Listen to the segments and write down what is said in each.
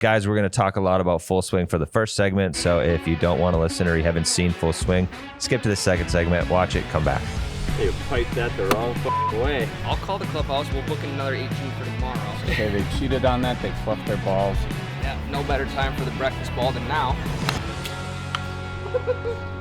Guys, we're going to talk a lot about Full Swing for the first segment. So if you don't want to listen or you haven't seen Full Swing, skip to the second segment, watch it, come back. You piped that the wrong way. I'll call the clubhouse. We'll book another 18 for tomorrow. Okay, they cheated on that. They fluffed their balls. Yeah, no better time for the breakfast ball than now.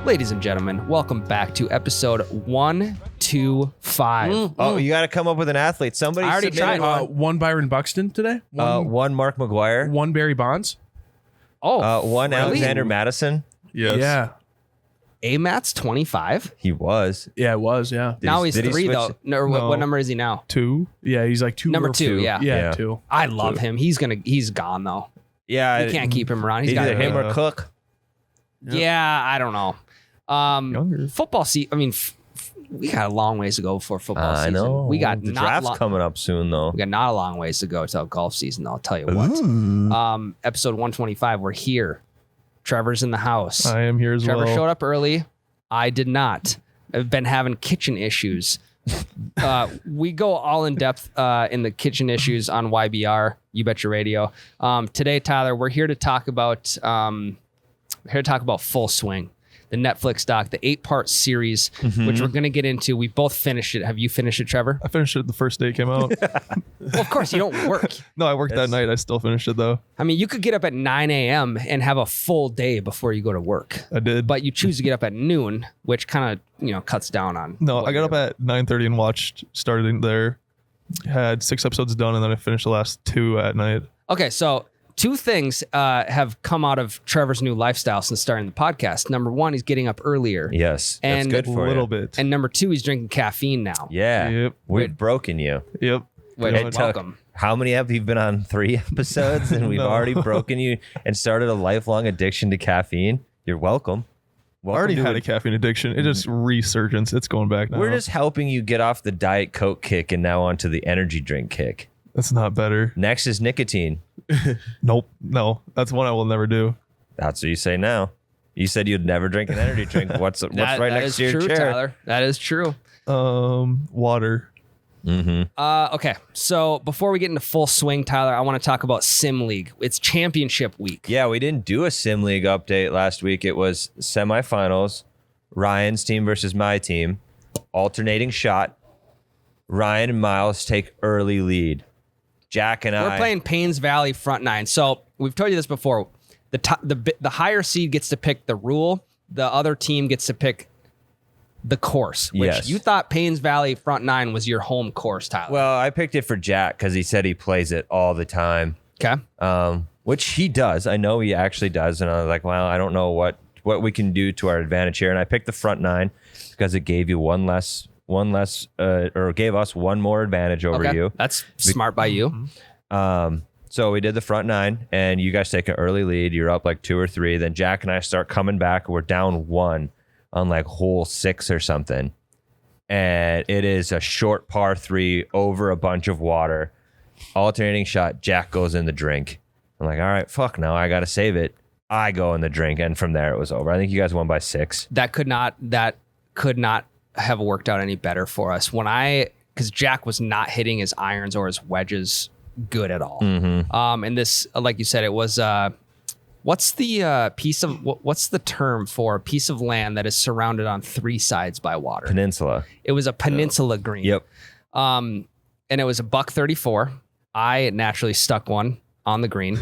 Ladies and gentlemen, welcome back to episode 125. Oh, you got to come up with an athlete. Somebody I already submitted tried. One Byron Buxton today. one Mark McGuire. One Barry Bonds. One really? Alexander Madison. Yes. Yeah. A-Mat's 25. He was. Yeah, it was. Yeah. Now he's did he 3, switch though. it? No, what number is he now? 2. Yeah, he's like 2. Number or 2, yeah. Yeah, 2. I love him. He's gone, though. Yeah. You can't keep him around. He's Either got him or Cook. Yeah, I don't know. Younger. Football season. I mean, we got a long ways to go before football season. I know. We got the not draft's lo- coming up soon, though. We got not a long ways to go till golf season. I'll tell you what. Episode 125. We're here. Trevor's in the house. I am here as Trevor well. showed up early. I did not. I've been having kitchen issues. We go all in depth in the kitchen issues on YBR. You Bet Your Radio. Today, Tyler, we're here to talk about Full Swing, the Netflix doc, the 8-part series, which we're going to get into. We both finished it. Have you finished it, Trevor? I finished it the first day it came out. Well, of course, you don't work. No, I worked that night. I still finished it though. I mean, you could get up at 9 a.m. and have a full day before you go to work. I did. But you choose to get up at noon, which kind of, cuts down on. No, what I got up at 9:30 and started there. Had 6 episodes done, and then I finished the last 2 at night. Okay, so 2 things have come out of Trevor's new lifestyle since starting the podcast. Number 1, he's getting up earlier. Yes. That's And good A for little you. bit. And number 2, he's drinking caffeine now. Yeah. Yep. We've broken you. Yep. Wait, It took- welcome. How many have you been on? 3 episodes, and we've No. already broken you and started a lifelong addiction to caffeine. You're welcome. I already had a caffeine addiction. It just resurgence. It's going back now. We're just helping you get off the Diet Coke kick and now onto the energy drink kick. That's not better. Next is nicotine. Nope. No, that's one I will never do. That's what you say now. You said you'd never drink an energy drink. What's right That next is to your true, chair? Tyler. That is true. Water. Okay, so before we get into Full Swing, Tyler, I want to talk about Sim League. It's championship week. Yeah, we didn't do a Sim League update last week. It was semifinals, Ryan's team versus my team, alternating shot. Ryan and Miles take early lead. Jack and We're I playing Paynes Valley front 9. So we've told you this before. The higher seed gets to pick the rule. The other team gets to pick the course, which Yes. you thought Paynes Valley front 9 was your home course, Tyler. Well, I picked it for Jack because he said he plays it all the time, Okay. which he does. I know he actually does, and I was like, well, I don't know what we can do to our advantage here. And I picked the front 9 because it gave you one less, or gave us one more advantage over Okay. you. That's smart by you. So we did the front 9, and you guys take an early lead. You're up like 2 or 3. Then Jack and I start coming back. We're down 1 on like hole 6 or something. And it is a short par 3 over a bunch of water. Alternating shot, Jack goes in the drink. I'm like, all right, fuck, now I got to save it. I go in the drink, and from there it was over. I think you guys won by 6. That could not have worked out any better for us. Because Jack was not hitting his irons or his wedges good at all. And this, like you said, it was what's the what's the term for a piece of land that is surrounded on 3 sides by water? Peninsula. It was a peninsula green. Yep. And it was a $134. I naturally stuck one on the green.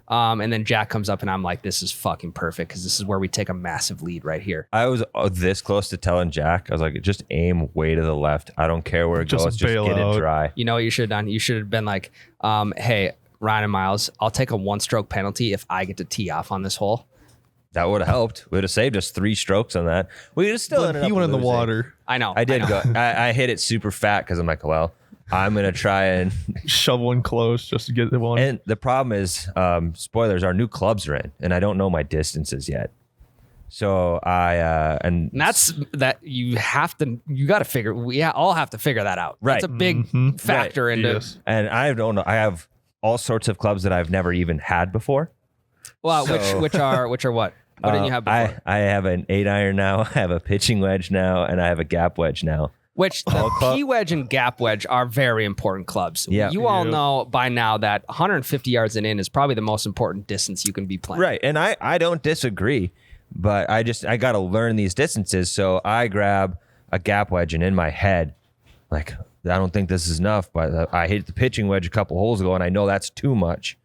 And then Jack comes up and I'm like, this is fucking perfect because this is where we take a massive lead right here. I was this close to telling Jack. I was like, just aim way to the left. I don't care where it Just goes. Just bail get out. it dry. You know what you should have done? You should have been like, hey, Ryan and Miles, I'll take a 1-stroke penalty if I get to tee off on this hole. That would have helped. We would have saved us 3 strokes on that. We would have still ended up He went in the losing. water. I know. I did know. go. I hit it super fat because I'm like, well, I'm gonna try and. Shove one close just to get the one. And the problem is, spoilers. Our new clubs are in, and I don't know my distances yet. So And that's that you got to figure. We all have to figure that out. Right. That's a big factor into. Yes. and I don't know. I have all sorts of clubs that I've never even had before. Well, So- which are what? What didn't you have before? I have an 8-iron now. I have a pitching wedge now, and I have a gap wedge now. Which the P wedge and gap wedge are very important clubs. Yeah. You all know by now that 150 yards and in is probably the most important distance you can be playing. Right. And I don't disagree, but I got to learn these distances. So I grab a gap wedge and in my head, like, I don't think this is enough, but I hit the pitching wedge a couple holes ago and I know that's too much.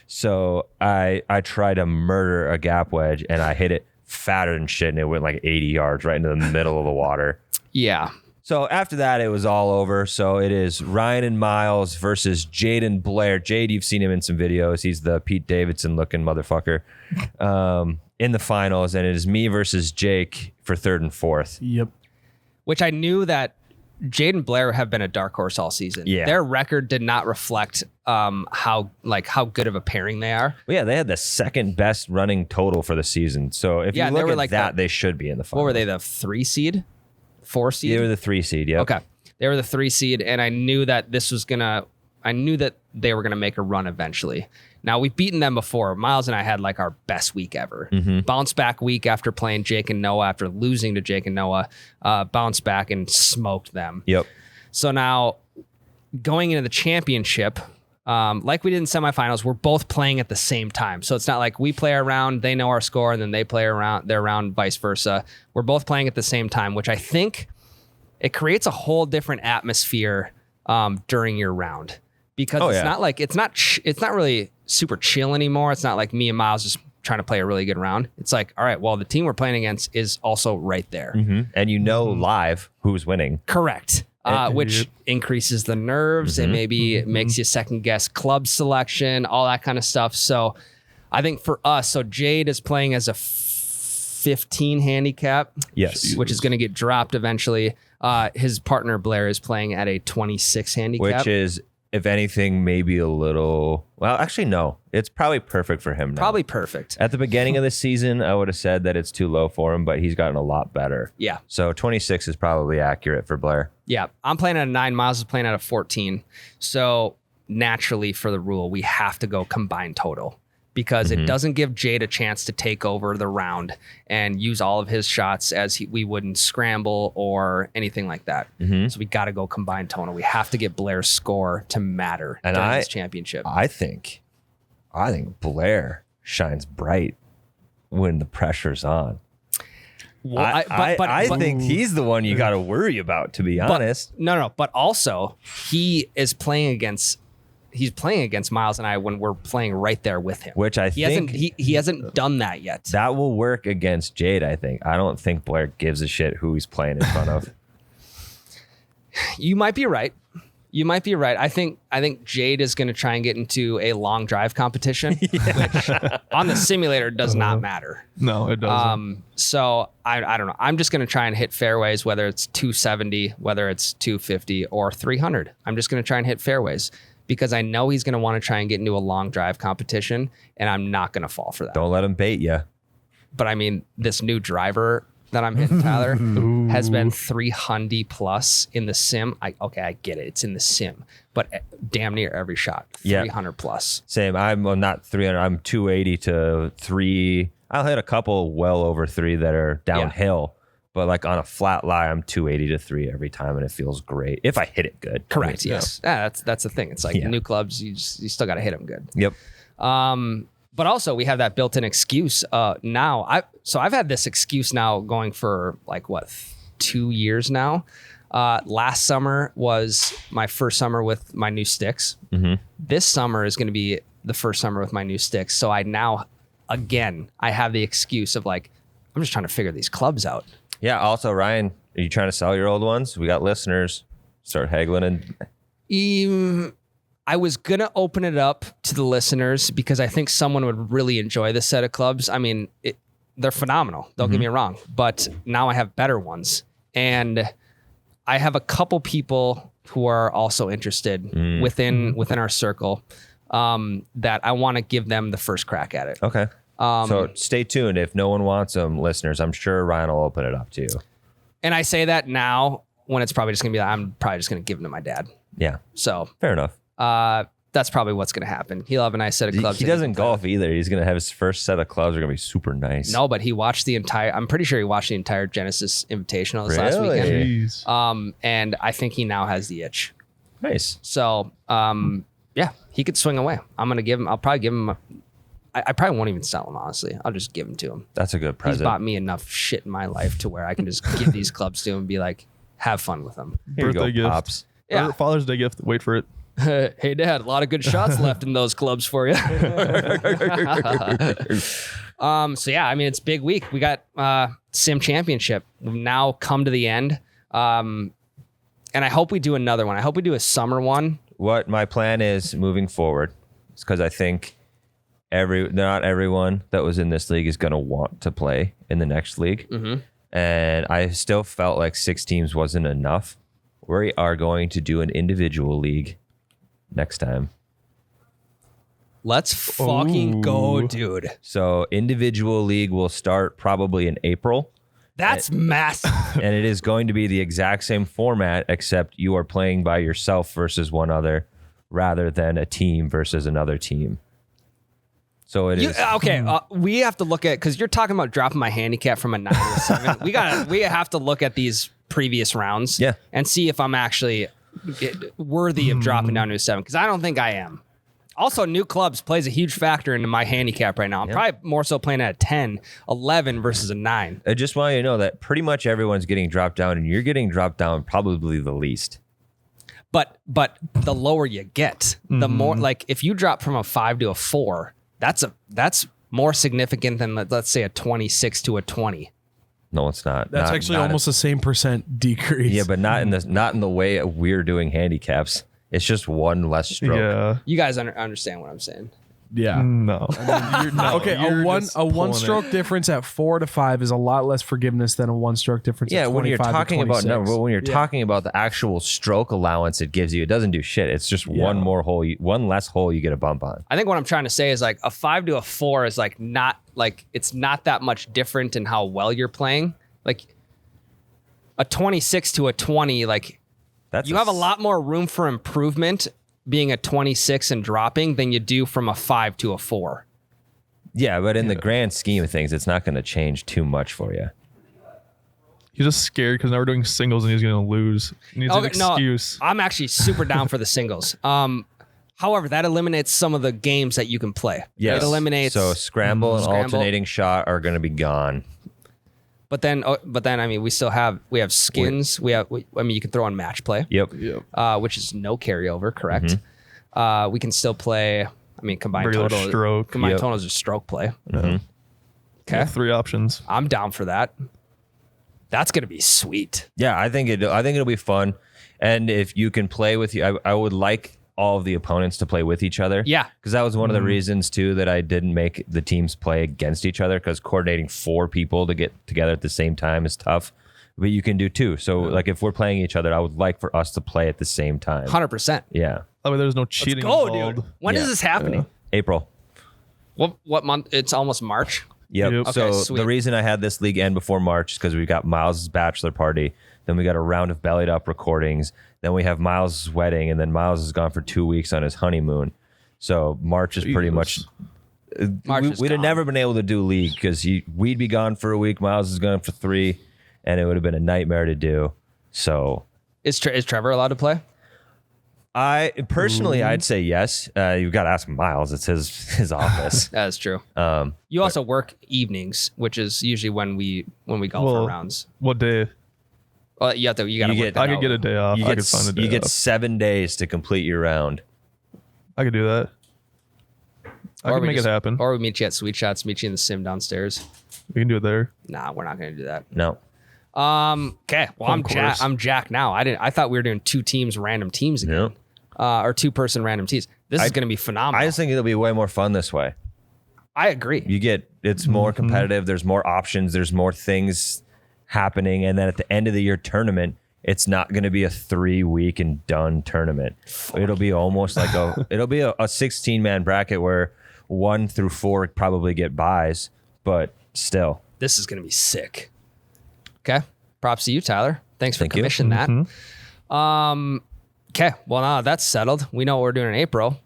So I try to murder a gap wedge and I hit it fatter than shit and it went like 80 yards right into the middle of the water. Yeah. So after that, it was all over. So it is Ryan and Miles versus Jade and Blair. Jade, you've seen him in some videos. He's the Pete Davidson looking motherfucker in the finals. And it is me versus Jake for third and fourth. Yep. Which I knew that Jade and Blair have been a dark horse all season. Yeah. Their record did not reflect how good of a pairing they are. Well, yeah, they had the second best running total for the season. So if you they look were at like that, they should be in the finals. What were they, the 3 seed? 4 seed? They were the 3 seed, yeah. Okay. They were the 3 seed, and I knew that I knew that they were gonna make a run eventually. Now we've beaten them before. Miles and I had like our best week ever. Bounce back week after playing Jake and Noah, after losing to Jake and Noah, bounced back and smoked them. Yep. So now going into the championship, like we did in semifinals, we're both playing at the same time. So it's not like we play our round, they know our score, and then they play their round, vice versa. We're both playing at the same time, which I think it creates a whole different atmosphere during your round, because it's not really super chill anymore. It's not like me and Miles just trying to play a really good round. It's like, all right, well, the team we're playing against is also right there. And you know live who's winning. Correct. Which increases the nerves and maybe makes you second guess club selection, all that kind of stuff. So I think for us, so Jade is playing as a 15 handicap. Yes. Which is going to get dropped eventually. His partner Blair is playing at a 26 handicap. Which is, if anything, maybe a little... Well, actually, no. It's probably perfect for him now. Probably perfect. At the beginning of the season, I would have said that it's too low for him, but he's gotten a lot better. Yeah. So 26 is probably accurate for Blair. Yeah. I'm playing at a 9. Miles is playing at a 14. So naturally, for the rule, we have to go combined total, because it doesn't give Jade a chance to take over the round and use all of his shots as we wouldn't scramble or anything like that. So we got to go combined total. We have to get Blair's score to matter during this championship. I think Blair shines bright when the pressure's on. Well, I think he's the one you got to worry about, to be honest. No. But also, he's playing against Miles and I when we're playing right there with him. Which he hasn't done that yet. That will work against Jade, I think. I don't think Blair gives a shit who he's playing in front of. You might be right. I think Jade is going to try and get into a long drive competition, which on the simulator does not matter. No, it doesn't. So I don't know. I'm just going to try and hit fairways, whether it's 270, whether it's 250 or 300. I'm just going to try and hit fairways, because I know he's going to want to try and get into a long drive competition, and I'm not going to fall for that. Don't let him bait you. But I mean, this new driver that I'm hitting, Tyler, has been 300 plus in the sim. I get it. It's in the sim, but damn near every shot, 300 plus. Same. I'm not 300. I'm 280 to 3. I'll hit a couple well over 3 that are downhill. But like on a flat lie, I'm 280 to 3 every time, and it feels great if I hit it good. Correct. Yes. Yeah, that's the thing. It's like new clubs, you still got to hit them good. Yep. But also we have that built-in excuse now. I've had this excuse now going for like 2 years now. Last summer was my first summer with my new sticks. This summer is going to be the first summer with my new sticks. So I have the excuse of like, I'm just trying to figure these clubs out. Yeah. Also, Ryan, are you trying to sell your old ones? We got listeners. Start haggling. I was going to open it up to the listeners because I think someone would really enjoy this set of clubs. I mean, they're phenomenal. Don't get me wrong. But now I have better ones. And I have a couple people who are also interested within our circle that I want to give them the first crack at it. Okay. So stay tuned. If no one wants them, listeners, I'm sure Ryan will open it up to you. And I say that now when it's probably just going to be, I'm probably just going to give them to my dad. Yeah. So fair enough. that's probably what's going to happen. He'll have a nice set of clubs. He doesn't golf either. He's going to have his first set of clubs are going to be super nice. No, but he watched I'm pretty sure he watched the entire Genesis Invitational this last Really? weekend. Jeez. And I think he now has the itch. Nice. So, yeah, he could swing away. I'll probably give him, I probably won't even sell him, honestly. I'll just give him to him. That's a good He's present. bought me enough shit in my life to where I can just give these clubs to him and be like, have fun with them. Here you Birthday go, gift. Pops. Yeah. Or Father's Day gift. Wait for it. Hey, Dad, a lot of good shots left in those clubs for you. So yeah, I mean, it's big week. We got Sim Championship. We've now come to the end. And I hope we do another one. I hope we do a summer one. What my plan is moving forward is because I think not everyone that was in this league is going to want to play in the next league. Mm-hmm. And I still felt like 6 teams wasn't enough. We are going to do an individual league next time. Let's fucking go, Ooh. dude. So individual league will start probably in April. That's massive. And it is going to be the exact same format, except you are playing by yourself versus one other rather than a team versus another team. So it is. Okay, we have to look at, because you're talking about dropping my handicap from a 9 to a 7. We have to look at these previous rounds, Yeah. and see if I'm actually worthy of dropping down to a 7, because I don't think I am. Also, new clubs plays a huge factor into my handicap right now. I'm probably more so playing at a 10, 11 versus a 9. I just want you to know that pretty much everyone's getting dropped down, and you're getting dropped down probably the least. But the lower you get, the more, like, if you drop from a 5 to a 4, that's more significant than, let's say, a 26 to a 20. No, it's not. That's actually almost the same percent decrease. Yeah, but not in the way we're doing handicaps. It's just one less stroke. Yeah. You guys understand what I'm saying? Yeah. No. Okay, a one stroke difference at 4 to 5 is a lot less forgiveness than a 1 stroke difference. Yeah, at when you're 25 to talking about 26. when you're talking about the actual stroke allowance it gives you, it doesn't do shit. It's just one more hole, one less hole you get a bump on. I think what I'm trying to say is like a 5 to a 4 is like not like it's not that much different in how well you're playing. Like a 26 to a 20, like That's you have a lot more room for improvement being a 26 and dropping than you do from a 5 to a 4. Yeah, but in the grand scheme of things, it's not going to change too much for you. He's just scared because now we're doing singles and he's going to lose. He needs an excuse. No, I'm actually super down for the singles. However, that eliminates some of the games that you can play. Yes. It eliminates. So scramble and Scramble. alternating shot are going to be gone. But then, I mean, we have skins. I mean, you can throw on match play. Yep. Which is no carryover, correct? We can still play. I mean, combined Regular total. stroke. Combined total is a stroke play. We Okay, have 3 options. I'm down for that. That's gonna be sweet. Yeah, I think it'll be fun, and if you can play with you, I would like all of the opponents to play with each other. Yeah. because that was one of the reasons too that I didn't make the teams play against each other, because coordinating 4 people to get together at the same time is tough. But you can do 2. So like if we're playing each other, I would like for us to play at the same time. 100%. Yeah, That way there's no cheating Go, involved. dude. When is this happening? April. What month? It's almost March. Yep. Yep. So Okay, sweet. the reason I had this league end before March is because we got Miles' bachelor party, then we got a round of bellied up recordings, then we have Miles' wedding, and then Miles is gone for 2 weeks on his honeymoon. So March is pretty much. March is We'd have gone. never been able to do league because we'd be gone for a week. Miles is gone for 3, and it would have been a nightmare to do. So Is Trevor allowed to play? I personally, I'd say yes. You've got to ask Miles. It's his office. That is true. You also work evenings, which is usually when we golf our rounds. What day? Well, you got to You work get- that I could out. get a day off. You I get could find a day you get off. 7 days to complete your round. I could do that. I Or can we make just- it happen. Or we meet you at Sweet Shots, meet you in the sim downstairs. We can do it there. Nah, we're not going to do that. No. Okay. Well, Home course. I'm Jack now. I thought we were doing 2 teams, random teams again. Or 2-person random teams. This is going to be phenomenal. I just think it'll be way more fun this way. I agree. It's more competitive. There's more options. There's more things happening. And then at the end of the year tournament, it's not going to be a 3-week and done tournament. It'll be almost like a 16-man bracket where 1 through 4 probably get buys, but still. This is going to be sick. Okay. Props to you, Tyler. Thanks for Thank you. commissioning that. Okay. Well, now that's settled. We know what we're doing in April.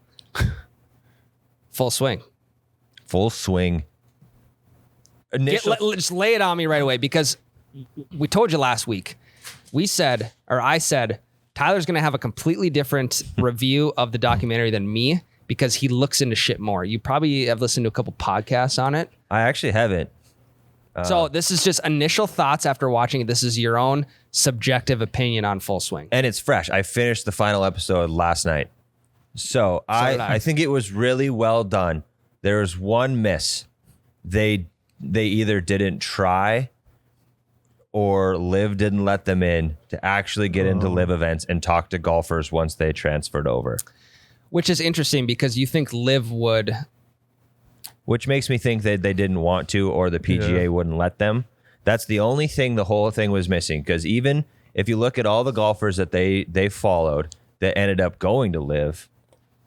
Full swing. Full swing. Just lay it on me right away, because we told you last week. I said, Tyler's going to have a completely different review of the documentary than me because he looks into shit more. You probably have listened to a couple podcasts on it. I actually haven't. So this is just initial thoughts after watching it. This is your own subjective opinion on Full Swing. And it's fresh. I finished the final episode last night. So I think it was really well done. There was one miss. They either didn't try or Liv didn't let them in to actually get into Liv events and talk to golfers once they transferred over. Which is interesting because you think Liv would. Which makes me think that they didn't want to, or the PGA wouldn't let them. That's the only thing the whole thing was missing. Because even if you look at all the golfers that they followed that ended up going to Liv,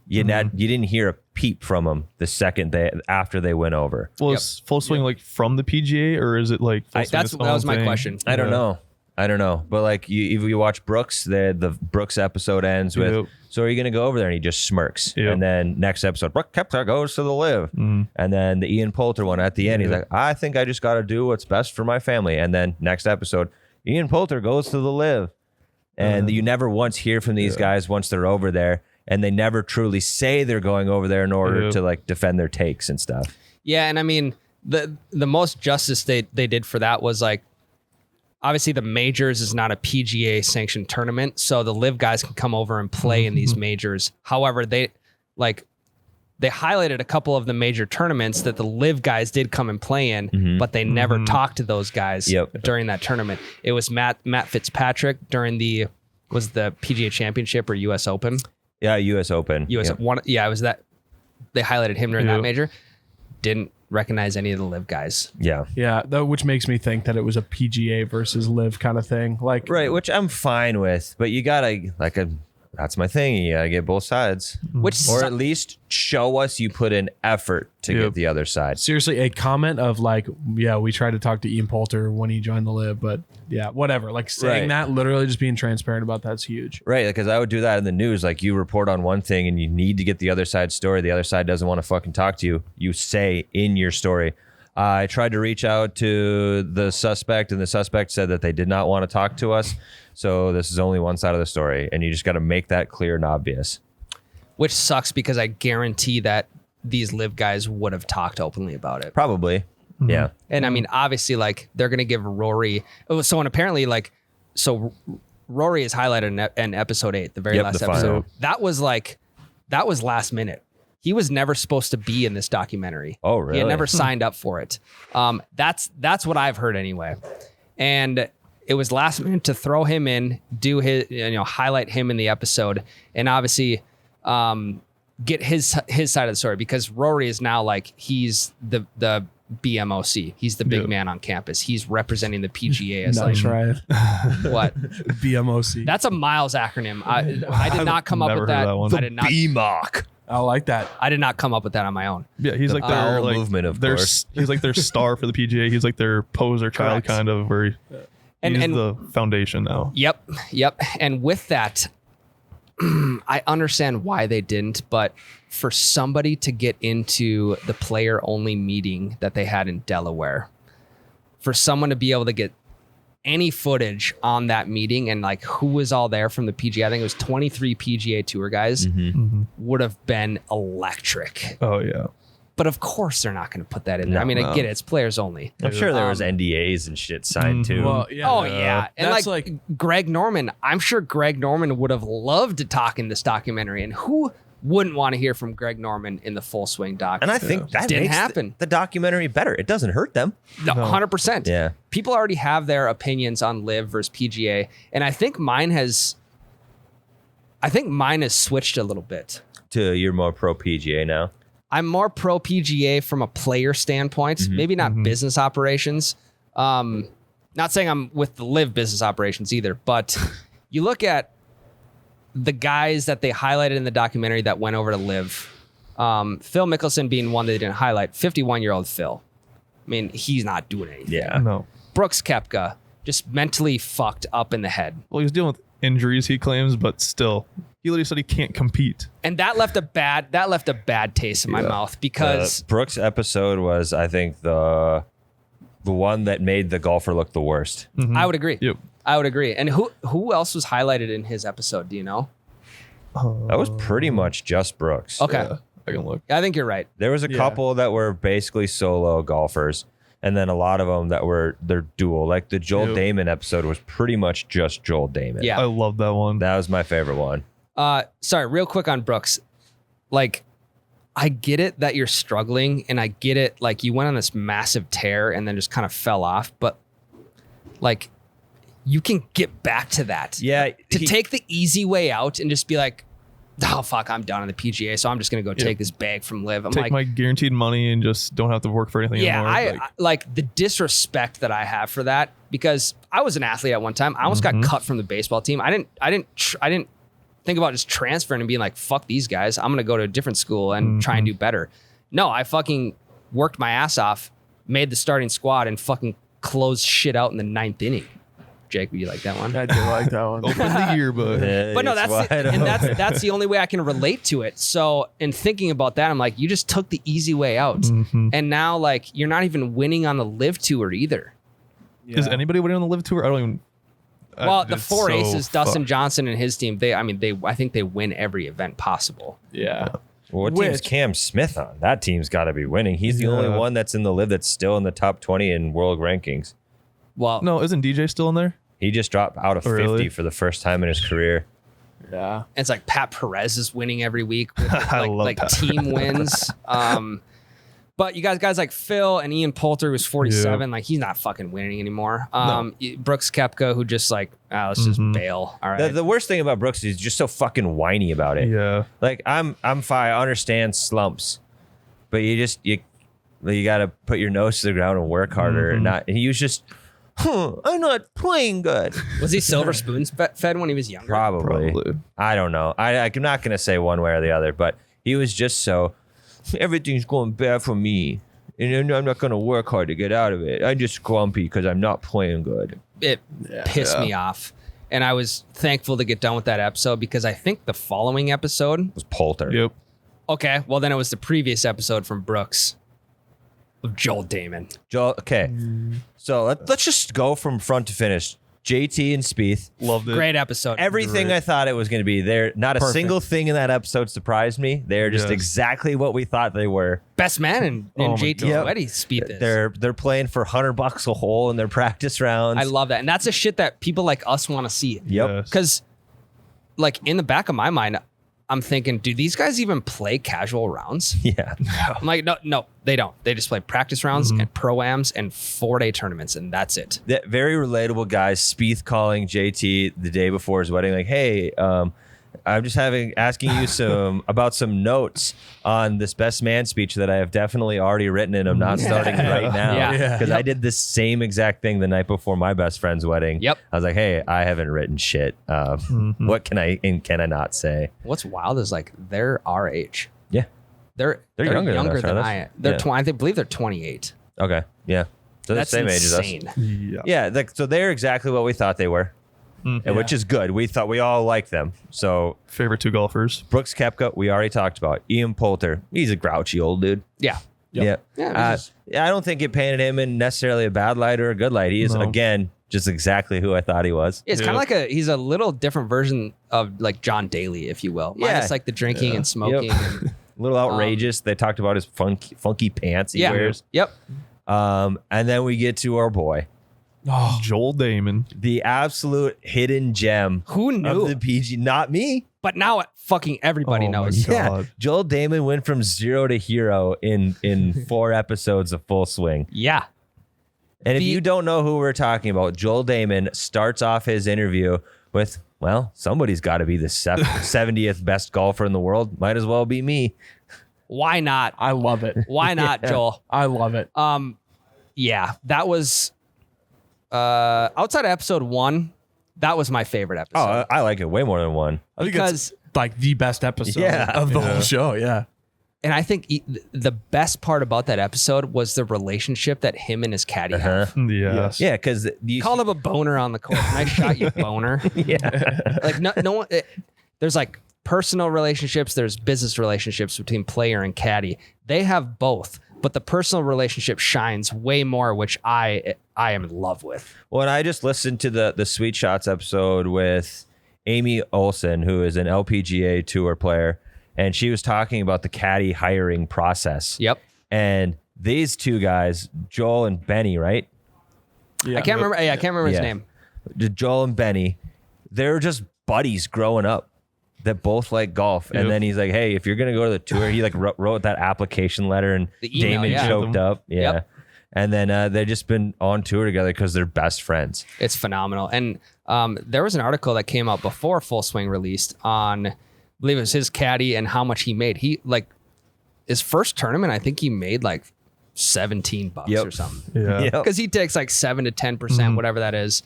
you didn't hear a peep from them the second after they went over. Well, is Full Swing like from the PGA, or is it like that was my question. I don't know. But like if you watch Brooks, the Brooks episode ends with, so are you going to go over there? And he just smirks. And then next episode, Brooke Koepka goes to the Liv. And then the Ian Poulter one at the end, he's like, I think I just got to do what's best for my family. And then next episode, Ian Poulter goes to the Liv. And you never once hear from these guys once they're over there. And they never truly say they're going over there in order to like defend their takes and stuff. Yeah, and I mean, the most justice they did for that was like, obviously the majors is not a PGA sanctioned tournament, so the Liv guys can come over and play in these majors. However, they highlighted a couple of the major tournaments that the Liv guys did come and play in, but they never talked to those guys during that tournament. It was Matt Fitzpatrick during the PGA Championship or US Open. Yeah, US Open. It was that. They highlighted him during that major. Didn't recognize any of the Liv guys. Yeah, which makes me think that it was a PGA versus Liv kind of thing. Like, right, which I'm fine with, but you gotta that's my thing. You gotta get both sides, or at least show us you put in effort to get the other side. Seriously, a comment of like, yeah, we tried to talk to Ian Poulter when he joined the Liv, but yeah, whatever. Like saying that, literally just being transparent about that's huge. Right, because I would do that in the news. Like you report on one thing and you need to get the other side's story. The other side doesn't want to fucking talk to you. You say in your story, I tried to reach out to the suspect, and the suspect said that they did not want to talk to us. So this is only one side of the story, and you just got to make that clear and obvious. Which sucks because I guarantee that these Liv guys would have talked openly about it. Probably, yeah. And I mean, obviously, like they're gonna give Rory. Rory is highlighted in episode 8, the very last episode. That was last minute. He was never supposed to be in this documentary. Oh, really? He had never signed up for it. That's what I've heard anyway. And it was last minute to throw him in, do his, highlight him in the episode, and obviously get his side of the story, because Rory is now like, he's the BMOC. He's the big man on campus. He's representing the PGA as nice, Ryan. What? BMOC. That's a Miles acronym. I did not come up with that. I did not. BMOC. I like that. I did not come up with that on my own. Yeah, he's like their like, movement, of course. He's like their star for the PGA. He's like their poser child, kind of, where he's the foundation now. Yep. And with that, I understand why they didn't, but for somebody to get into the player only meeting that they had in Delaware, for someone to be able to get any footage on that meeting and like who was all there from the PGA, I think it was 23 PGA Tour guys, would have been electric. Oh yeah. But of course they're not going to put that in there. I get it. It's players only. I'm sure there was NDAs and shit signed too. Well, yeah. Oh yeah. And like Greg Norman, I'm sure Greg Norman would have loved to talk in this documentary, and who wouldn't want to hear from Greg Norman in the Full Swing doc? And I think that didn't makes happen. The documentary better. It doesn't hurt them. No, 100%. Yeah. People already have their opinions on Liv versus PGA, and I think mine has switched a little bit. You're more pro PGA now. I'm more pro PGA from a player standpoint, maybe not business operations. Not saying I'm with the Liv business operations either, but you look at the guys that they highlighted in the documentary that went over to Liv. Phil Mickelson being one they didn't highlight. 51-year-old Phil. I mean, he's not doing anything. Yeah. No. Brooks Koepka, just mentally fucked up in the head. Well, he's dealing with injuries, he claims, but still, He literally said he can't compete. And that left a bad taste in my mouth because Brooks' episode was, I think, the one that made the golfer look the worst. I would agree. Yep. I would agree. And who else was highlighted in his episode? Do you know? That was pretty much just Brooks. Okay. Yeah, I can look. I think you're right. There was a couple that were basically solo golfers, and then a lot of them that were their dual. Like the Joel Damon episode was pretty much just Joel Damon. Yeah. I love that one. That was my favorite one. Sorry, real quick on Brooks. Like, I get it that you're struggling, and I get it, like, you went on this massive tear and then just kind of fell off, but, like, you can get back to that. Yeah. To take the easy way out and just be like, oh, fuck, I'm done in the PGA, so I'm just going to go take this bag from Liv. I'm Take like, my guaranteed money and just don't have to work for anything yeah, anymore. I like the disrespect that I have for that, because I was an athlete at one time. I almost got cut from the baseball team. I didn't think about just transferring and being like, fuck these guys. I'm going to go to a different school and try and do better. No, I fucking worked my ass off, made the starting squad, and fucking closed shit out in the 9th inning. Jake, would you like that one? I do like that one. Open the yearbook. But no, that's the only way I can relate to it. So in thinking about that, I'm like, you just took the easy way out. And now, like, you're not even winning on the Live Tour either. Is anybody winning on the Live Tour? I don't even. Well, the it's four so aces, Dustin fucked. Johnson and his team, I think they win every event possible. Yeah. Well, what team's Cam Smith on? That team's got to be winning. He's the only one that's in the Live that's still in the top 20 in world rankings. Well, No, isn't DJ still in there? He just dropped out of 50 Really? for the first time in his career. Yeah. it's like Pat Perez is winning every week with I love like Pat team wins. But you guys like Phil and Ian Poulter, who's 47, like he's not fucking winning anymore. Brooks Koepka, who just like, let's just bail. All right. The worst thing about Brooks is he's just so fucking whiny about it. Yeah. Like I'm fine. I understand slumps, but you got to put your nose to the ground and work harder. And he was just, I'm not playing good. Was he silver spoons fed when he was younger? Probably. I don't know. I'm not gonna say one way or the other, but he was just so. Everything's going bad for me, and I'm not gonna work hard to get out of it. I'm just grumpy because I'm not playing good. It pissed me off. And I was thankful to get done with that episode, because I think the following episode Was Poulter? Yep. okay, well then it was the previous episode from Brooks of Joel Damon. Joel. Okay, so let's just go from front to finish. JT and Spieth. Loved it. Great episode. Everything I thought it was going to be. There, not a single thing in that episode surprised me. They're just exactly what we thought they were. Best man in Oh my JT's God. wedding Spieth is. They're playing for $100 a hole in their practice rounds. I love that. And that's the shit that people like us want to see. Yep. Yes. Because, like, in the back of my mind, I'm thinking, do these guys even play casual rounds? Yeah. I'm like, no, they don't. They just play practice rounds and pro-ams and 4-day tournaments, and that's it. That very relatable guys. Spieth calling JT the day before his wedding, like, "Hey, I'm just asking you about some notes on this best man speech that I have definitely already written, and I'm not starting right now Yeah. because I did this same exact thing the night before my best friend's wedding. Yep. I was like, "Hey, I haven't written shit. What can I and can I not say?" What's wild is, like, they're our age. Yeah. They're younger than us, than right? I am. They're Yeah. 20. I believe they're 28. Okay. Yeah. So they're the That's same age as us. insane. Yeah. Yeah. So they're exactly what we thought they were, and which is good. We thought we all liked them. So Favorite two golfers. Brooks Koepka, we already talked about. Ian Poulter, he's a grouchy old dude. Yeah. Yeah. Yeah, I don't think it painted him in necessarily a bad light or a good light. He is, again, just exactly who I thought he was. It's kind of like he's a little different version of, like, John Daly, if you will. Yeah. Minus, like, the drinking and smoking. And, A little outrageous. They talked about his funky pants he wears. Yep. And then we get to our boy, Joel Damon. the absolute hidden gem Who knew? of the PG. Not me. But now fucking everybody Oh my knows. God. Yeah. Joel Damon went from 0 to hero in 4 episodes of Full Swing. Yeah. And if The- you don't know who we're talking about, Joel Damon starts off his interview with, well, somebody's got to be the 70th best golfer in the world. Might as well be me. Why not? I love it. Why not, Joel? I love it. Yeah, that was outside of episode 1, that was my favorite episode. Oh, I like it way more than one. I think because it's like the best episode Yeah. of the whole show. Yeah. and I think the best part about that episode was the relationship that him and his caddy have. Yes. Yeah, because you Called him a boner on the court. Nice shot, you boner. yeah. Like no one. There's like personal relationships, there's business relationships between player and caddy. They have both, but the personal relationship shines way more, which I am in love with. Well, and I just listened to the Sweet Shots episode with Amy Olsen, who is an LPGA tour player, and she was talking about the caddy hiring process. Yep. And these two guys, Joel and Benny, right? Yeah. I can't remember. Yeah, I can't remember his name. Joel and Benny, they're just buddies growing up that both like golf. And then he's like, hey, if you're going to go to the tour, he like wrote that application letter, and The email, Damon yeah. choked up. Yeah. Yep. And then they've just been on tour together because they're best friends. It's phenomenal. And there was an article that came out before Full Swing released on, I believe it was his caddy and how much he made. He like his first tournament, I think he made like $17 Yep. or something. Yeah. Yep. Because he takes like 7 to 10%, whatever that is.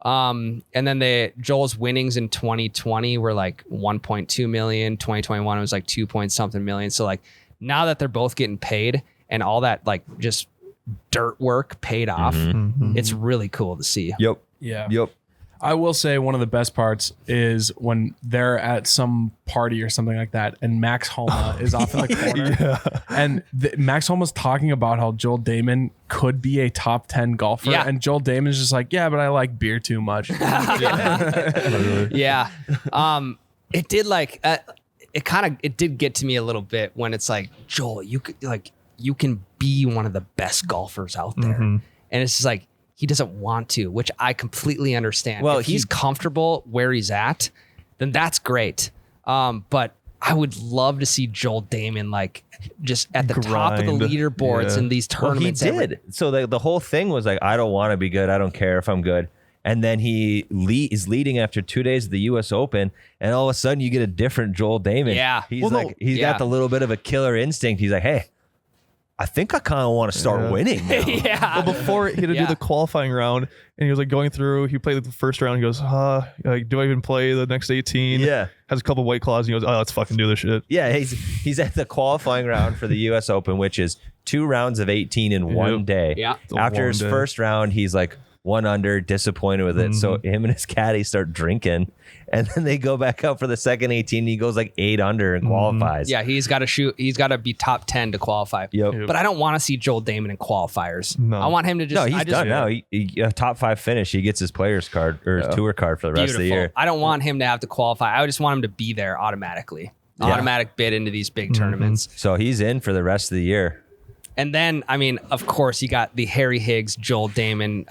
And then Joel's winnings in 2020 were like 1.2 million. 2021 it was like 2 point something million. So like now that they're both getting paid and all that like just dirt work paid off, it's really cool to see. Yep. Yeah. Yep. I will say one of the best parts is when they're at some party or something like that, and Max Homa is off in the corner, and Max Homa's talking about how Joel Damon could be a top 10 golfer, Yeah. and Joel Damon's just like, yeah, but I like beer too much. Yeah. It did like it did get to me a little bit when it's like, Joel, you can be one of the best golfers out there. And it's just like, he doesn't want to, which I completely understand. Well, if he's comfortable where he's at, then that's great. But I would love to see Joel Damon like just at the top of the Grind. leaderboards Yeah. in these Well, he tournaments. did. So the whole thing was like, I don't want to be good. I don't care if I'm good. And then he is leading after 2 days of the U.S. Open, and all of a sudden you get a different Joel Damon. Yeah. He's Well, no, like, he's yeah. got the little bit of a killer instinct. He's like, hey, I think I kind of want to start winning now. Yeah. Well, before he had to Yeah. do the qualifying round, and he was like going through. He played the first round. He goes, like, do I even play the next 18? Yeah. Has a couple white claws. And he goes, let's fucking do this shit. Yeah, he's at the qualifying round for the U.S. Open, which is 2 rounds of 18 in one day. Yeah. a After long his day. first round, he's like 1 under, disappointed with it. So him and his caddy start drinking, and then they go back out for the second 18. And he goes like 8 under and qualifies. Yeah, he's got to shoot. He's got to be top 10 to qualify. Yep. But I don't want to see Joel Damon in qualifiers. No. I want him to just. No, he's I just, done now. He a top 5 finish. He gets his player's card or his tour card for the rest of the Beautiful. year. I don't want him to have to qualify. I just want him to be there automatically. Automatic bid into these big tournaments. So he's in for the rest of the year. And then, I mean, of course, you got the Harry Higgs, Joel Damon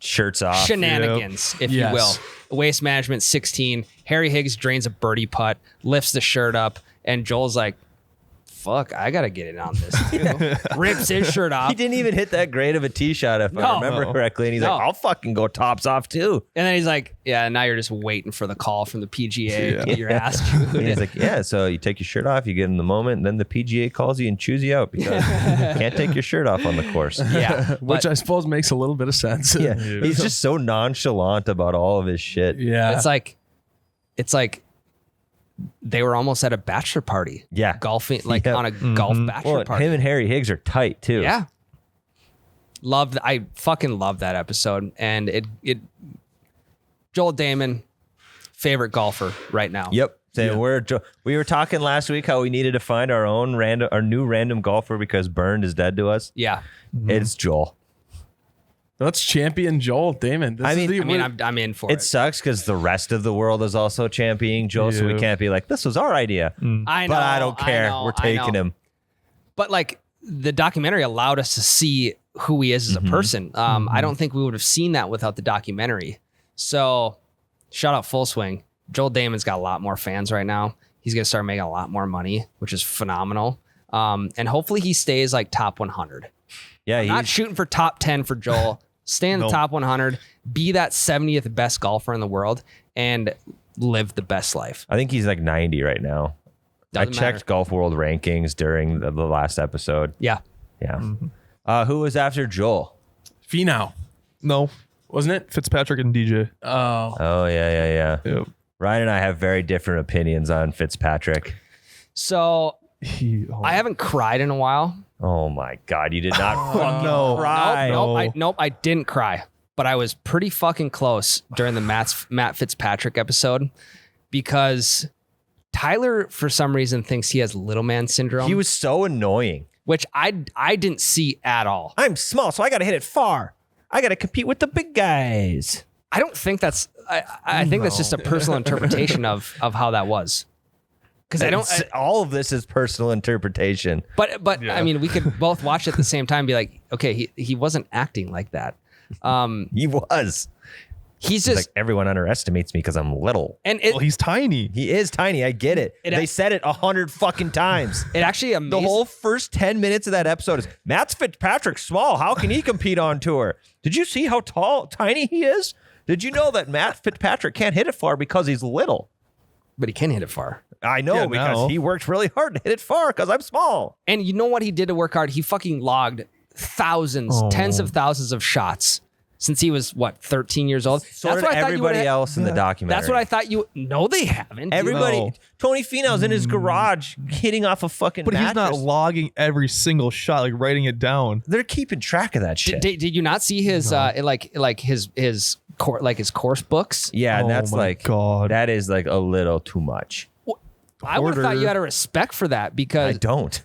Shirts off. shenanigans, if Yes. you will. Waste management 16. Harry Higgs drains a birdie putt, lifts the shirt up, and Joel's like, fuck, I got to get in on this too. Rips his shirt off. He didn't even hit that great of a tee shot, if I remember correctly. And he's No. like, I'll fucking go tops off too. And then he's like, yeah, now you're just waiting for the call from the PGA to get your ass And chewed. he's like, yeah, so you take your shirt off, you get in the moment, and then the PGA calls you and chews you out because you can't take your shirt off on the course. Yeah. Which I suppose makes a little bit of sense. Yeah, he's just so nonchalant about all of his shit. Yeah. It's like they were almost at a bachelor party. Yeah. Golfing, like Yeah. on a golf bachelor Well, party. him and Harry Higgs are tight too. Yeah. I fucking love that episode. And it Joel Damon, favorite golfer right now. Yep. So we were talking last week how we needed to find our new random golfer because Burned is dead to us. Yeah. It's Joel. Let's champion Joel Damon. This I is mean- the- I'm in for It it. sucks because the rest of the world is also championing Joel, so we Yeah. can't be like, this was our idea. I know. But I don't care. know, We're I know. taking him. But like the documentary allowed us to see who he is as a person. I don't think we would have seen that without the documentary. So shout out Full Swing. Joel Damon's got a lot more fans right now. He's going to start making a lot more money, which is phenomenal. And hopefully he stays like top 100. Yeah, Not he's shooting for top 10 for Joel. Stay in the Nope. top 100. Be that 70th best golfer in the world and live the best life. I think he's like 90 right now. Doesn't I checked matter. Golf World rankings during the last episode. Yeah. Yeah. Who was after Joel? Finau, No, wasn't it? Fitzpatrick and DJ. Oh. Oh, yeah. Yep. Ryan and I have very different opinions on Fitzpatrick. So Oh, I haven't cried in a while. Oh my God, you did not fucking no. cry. Nope, I didn't cry, but I was pretty fucking close during the Matt Fitzpatrick episode. because Tyler, for some reason, thinks he has little man syndrome. He was so annoying. which I didn't see at all. I'm small, so I got to hit it far. I got to compete with the big guys. I don't think that's. I think that's just a personal interpretation of how that was. Because I don't. All of this is personal interpretation. But I mean, we could both watch it at the same time and be like, okay, he wasn't acting like that. He was. He's It's just like everyone underestimates me because I'm little. and Well, he's tiny. He is tiny. I get it. They said it 100 fucking times. it actually amazed. The whole first 10 minutes of that episode is Matt Fitzpatrick's small. How can he compete on tour? Did you see how tiny he is? Did you know that Matt Fitzpatrick can't hit it far because he's little? but he can hit it far. I know Yeah, because now. he worked really hard to hit it far because I'm small. And you know what he did to work hard? He fucking logged thousands, tens of thousands of shots since he was 13 years old. So did everybody else in the documentary. That's what I thought you. No, they haven't. Everybody, No. Tony Finau's in his garage hitting off a fucking But he's not mattress. logging every single shot, like writing it down. They're keeping track of that shit. Did you not see his his course books? Yeah, and Oh that's my like God. that is like a little too much. I would have thought Order. you had a respect for that I because don't.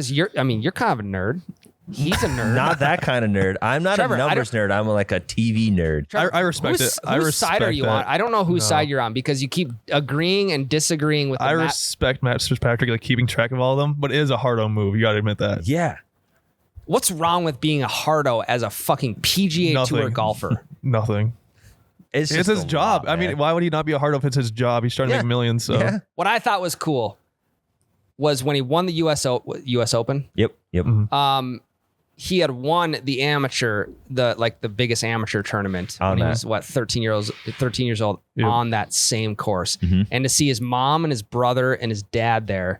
you're kind of a nerd. He's a nerd. Not that kind of nerd. I'm not Trevor, a numbers nerd. I'm like a TV nerd. I respect Whose- it. I whose respect side are you that. on? I don't know whose side you're on because you keep agreeing and disagreeing with. The I map. respect Matt Fitzpatrick, like keeping track of all of them, but it is a hard-on move. You got to admit that. Yeah. What's wrong with being a hardo as a fucking PGA Tour Nothing. golfer? Nothing. It's It's just his a job. lot, I mean, man. why would he not be a hard if it's his job? He's trying to Yeah. make millions. So Yeah. What I thought was cool was when he won the US Open. Yep. He had won the amateur, the biggest amateur tournament On when he that. was 13 years old Yep. on that same course. Mm-hmm. And to see his mom and his brother and his dad there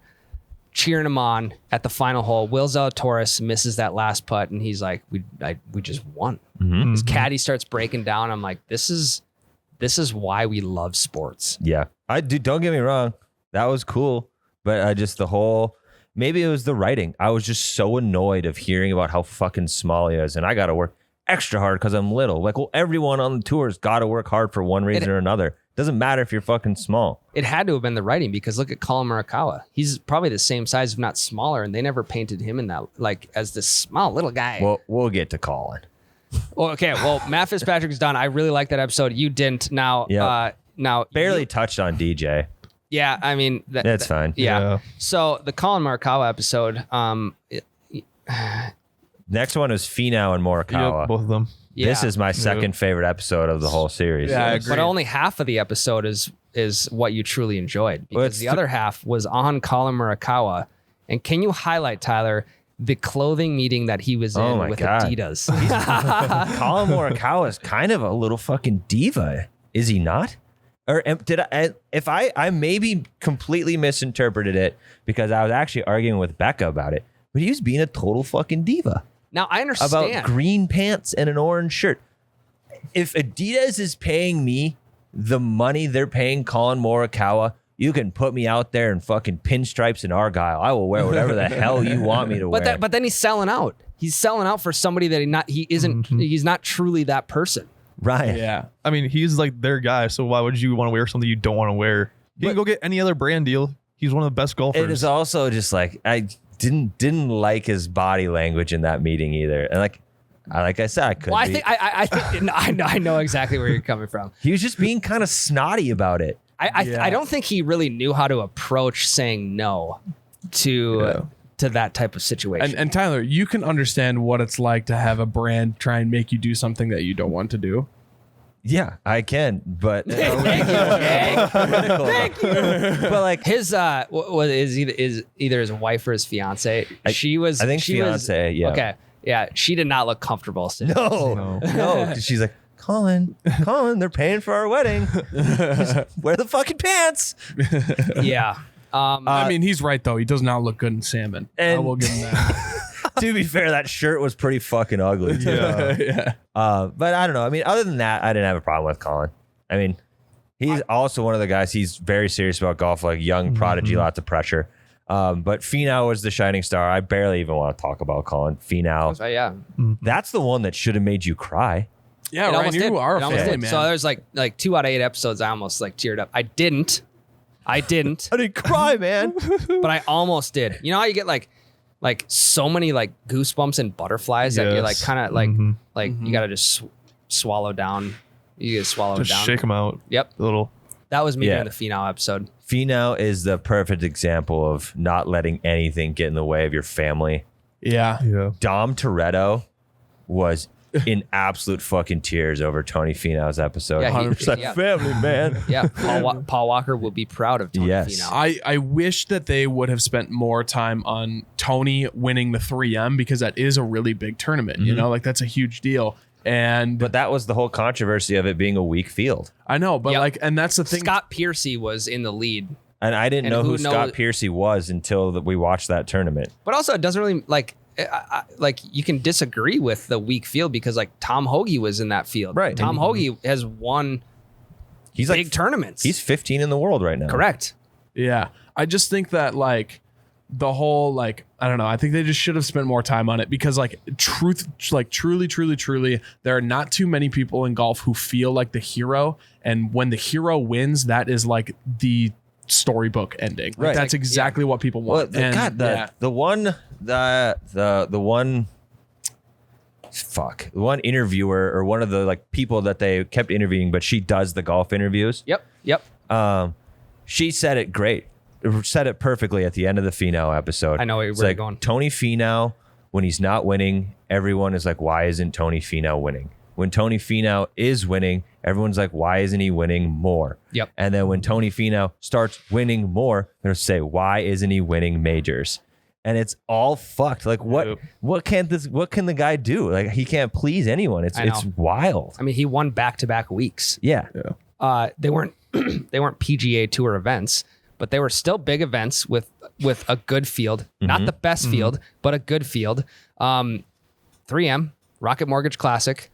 cheering him on at the final hole. Will Zalatoris misses that last putt and he's like, we just won. Mm-hmm. His caddy starts breaking down. I'm like, this is why we love sports. Yeah. I do. Don't get me wrong. That was cool. But I just maybe it was the writing. I was just so annoyed of hearing about how fucking small he is. And I got to work extra hard because I'm little. Like, well, everyone on the tour's got to work hard for one reason or another. Doesn't matter if you're fucking small. It had to have been the writing because look at Colin Morikawa. He's probably the same size, if not smaller, and they never painted him in that as this small little guy. Well, we'll get to Colin. Well, okay. Well, Matt Fitzpatrick's done. I really like that episode. You didn't. Now, Yeah. now Barely touched on DJ. yeah, I mean That's fine. Yeah. Yeah. So the Colin Morikawa episode. Next one is Finau and Morikawa. Yep, both of them. Yeah, This is my second favorite episode of the whole series. Yeah, I agree. but only half of the episode is what you truly enjoyed because it's the other half was on Colin Morikawa. And can you highlight, Tyler, the clothing meeting that he was in Oh my with God. Adidas? Colin Morikawa is kind of a little fucking diva, is he not? Or did I maybe completely misinterpreted it because I was actually arguing with Becca about it, but he was being a total fucking diva Now I understand. about green pants and an orange shirt. If Adidas is paying me the money they're paying Colin Morikawa, you can put me out there in fucking pinstripes and Argyle. I will wear whatever the hell you want me to wear. But then he's selling out. He's selling out for somebody that he isn't. He's not truly that person. Ryan. Yeah. I mean, he's like their guy. So why would you want to wear something you don't want to wear? You can go get any other brand deal. He's one of the best golfers. It is also just like I didn't like his body language in that meeting either, and like I said, I could. Well, I be. think I think no, I know exactly where you're coming from. He was just being kind of snotty about it. I don't think he really knew how to approach saying no to that type of situation. And Tyler, you can understand what it's like to have a brand try and make you do something that you don't want to do. Yeah, I can, but Thank you. Thank you. But like His what is either his wife or his fiance. She was. I think she fiance, Was, yeah. Okay. Yeah. She did not look comfortable. Sitting. no, 'cause she's like, Colin, they're paying for our wedding. Just wear the fucking pants. Yeah. I mean, he's right though. He does not look good in salmon. I And- will give him that. To be fair, that shirt was pretty fucking ugly. Too. Yeah. But I don't know. I mean, other than that, I didn't have a problem with Colin. I mean, he's also one of the guys. He's very serious about golf, like young prodigy, lots of pressure. But Finau was the shining star. I barely even want to talk about Colin. Finau, So, yeah. that's the one that should have made you cry. Yeah, It Ryan, almost you did. are It a almost family did. man. So there's like 2 out of 8 episodes. I almost like teared up. I didn't. I didn't, I didn't cry, man. but I almost did. You know how you get like so many like goosebumps and butterflies that you're like Yes. kind of like you gotta just swallow down. You gotta swallow Just it down. shake them out. Yep, A little. that was me Yeah. during the Finau episode. Finau is the perfect example of not letting anything get in the way of your family. Yeah. Yeah. Dom Toretto was in absolute fucking tears over Tony Finau's episode. Yeah, he- 100% yeah. family, man. Yeah, Paul Walker will be proud of Tony Yes. Finau. I wish that they would have spent more time on Tony winning the 3M because that is a really big tournament. You know, like that's a huge deal. And But that was the whole controversy of it being a weak field. I know, but Yep. like, and that's the thing. Scott Piercy was in the lead, And I didn't And know who who Scott knows- Piercy was until we watched that tournament. but also it doesn't really like you can disagree with the weak field because like Tom Hoagie was in that field. Right. Tom Hoagie has won He's big like tournaments. he's 15 in the world right now. correct. Yeah. I just think that like the whole like I don't know, I think they just should have spent more time on it because like truly there are not too many people in golf who feel like the hero, and when the hero wins that is like the storybook ending. Like, Right. that's Like, exactly what people Well, want. And, God, yeah. the one interviewer or one of the like people that they kept interviewing, but she does the golf interviews. Yep. She said it great. Said it perfectly at the end of the Finau episode. I know where It's you're like, going. Tony Finau, when he's not winning, everyone is like, why isn't Tony Finau winning? When Tony Finau is winning, everyone's like, why isn't he winning more? Yep. And then when Tony Finau starts winning more, they'll say, why isn't he winning majors? And it's all fucked. Like Yep. what can the guy do? Like he can't please anyone. It's I know. wild. I mean, he won back-to-back weeks. Yeah. They weren't they weren't PGA Tour events, but they were still big events with a good field, not the best field, but a good field. 3M Rocket Mortgage Classic.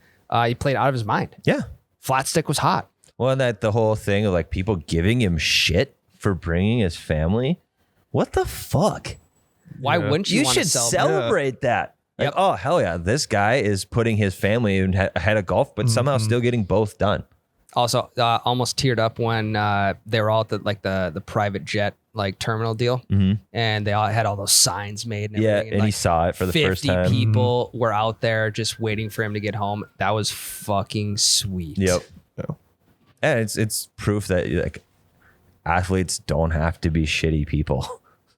He played out of his mind. Yeah. Flat stick was hot. Well, and that the whole thing of like people giving him shit for bringing his family. What the fuck? Why Yeah. wouldn't you, You want should to celebrate? celebrate that. Like, Yep. oh, hell yeah. This guy is putting his family ahead of golf, but somehow still getting both done. Also, almost teared up when they were all at the private jet like terminal deal, and they all had all those signs made. And Yeah. everything, And he like, saw it for the first 50 time. people were out there just waiting for him to get home. That was fucking sweet. Yep. Yeah. And it's proof that like athletes don't have to be shitty people.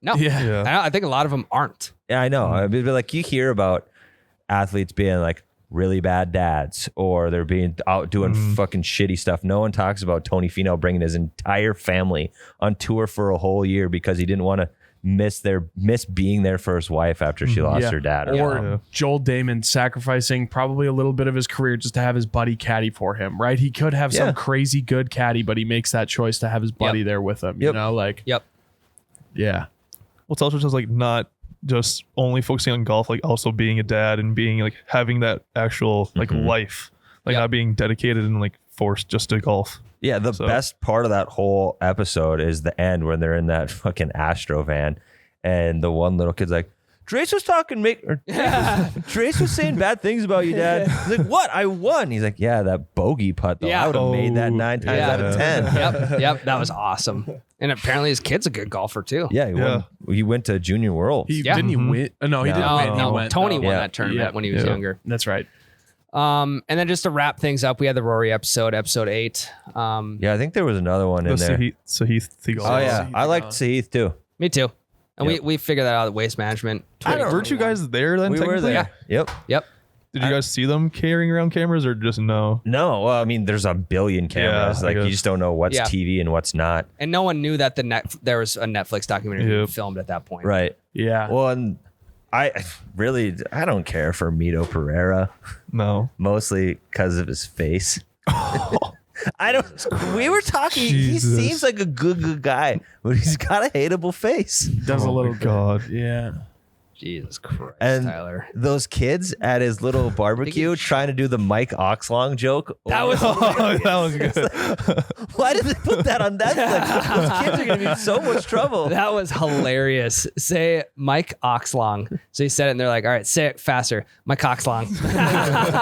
No, Yeah. I think a lot of them aren't. Yeah, I know. I mean, but like you hear about athletes being like really bad dads or they're being out doing fucking shitty stuff. No one talks about Tony Finau bringing his entire family on tour for a whole year because he didn't want to miss being there for his wife after she lost Yeah. her dad. Or Yeah. Joel Damon sacrificing probably a little bit of his career just to have his buddy caddy for him, right? He could have Yeah. some crazy good caddy, but he makes that choice to have his buddy there with him. You Yep. know, like, Yep. yeah. Well, it's also just like not just only focusing on golf, like also being a dad and being like having that actual like life, like Yep. not being dedicated and like forced just to golf. Yeah, the So- best part of that whole episode is the end when they're in that fucking Astro van and the one little kid's like, Trace was Trace was saying bad things about you, Dad. He's like, what? I won. He's like, yeah, that bogey putt though. Yeah. I would have made that Oh, 9 times yeah. out of 10. Yep. That was awesome. And apparently his kid's a good golfer too. Yeah, he went to Junior Worlds. Yeah. Didn't he win? No, he No. didn't win. He No, went. Tony no. won Yeah. that tournament Yeah. when he was Yeah. younger. That's right. And then just to wrap things up, we had the Rory episode 8. Yeah, I think there was another one in The there. Sahith Thegal. Oh yeah, Sahith I liked Sahith too. Me too. And Yep. we figured that out at Waste Management. Weren't you guys there then? We were technically? there. Yep. Yep. Did you guys see them carrying around cameras or just no? No, well, I mean, there's a billion cameras. I like you guess. just don't know what's Yeah. TV and what's not. And no one knew that there was a Netflix documentary being Yep. filmed at that point. Right. Yeah. Well, and I don't care for Mito Pereira, No. mostly because of his face. I don't. We were talking. Jesus. He seems like a good guy, but he's got a hateable face. Does a Oh my little God. bit. Yeah. Jesus Christ, And Tyler. those kids at his little barbecue trying to do the Mike Oxlong joke. That was Oh, that was good. Why did they put that on Netflix? Those kids are going to be in so much trouble. That was hilarious. Say Mike Oxlong. So he said it, and they're like, "All right, say it faster, Mike Oxlong."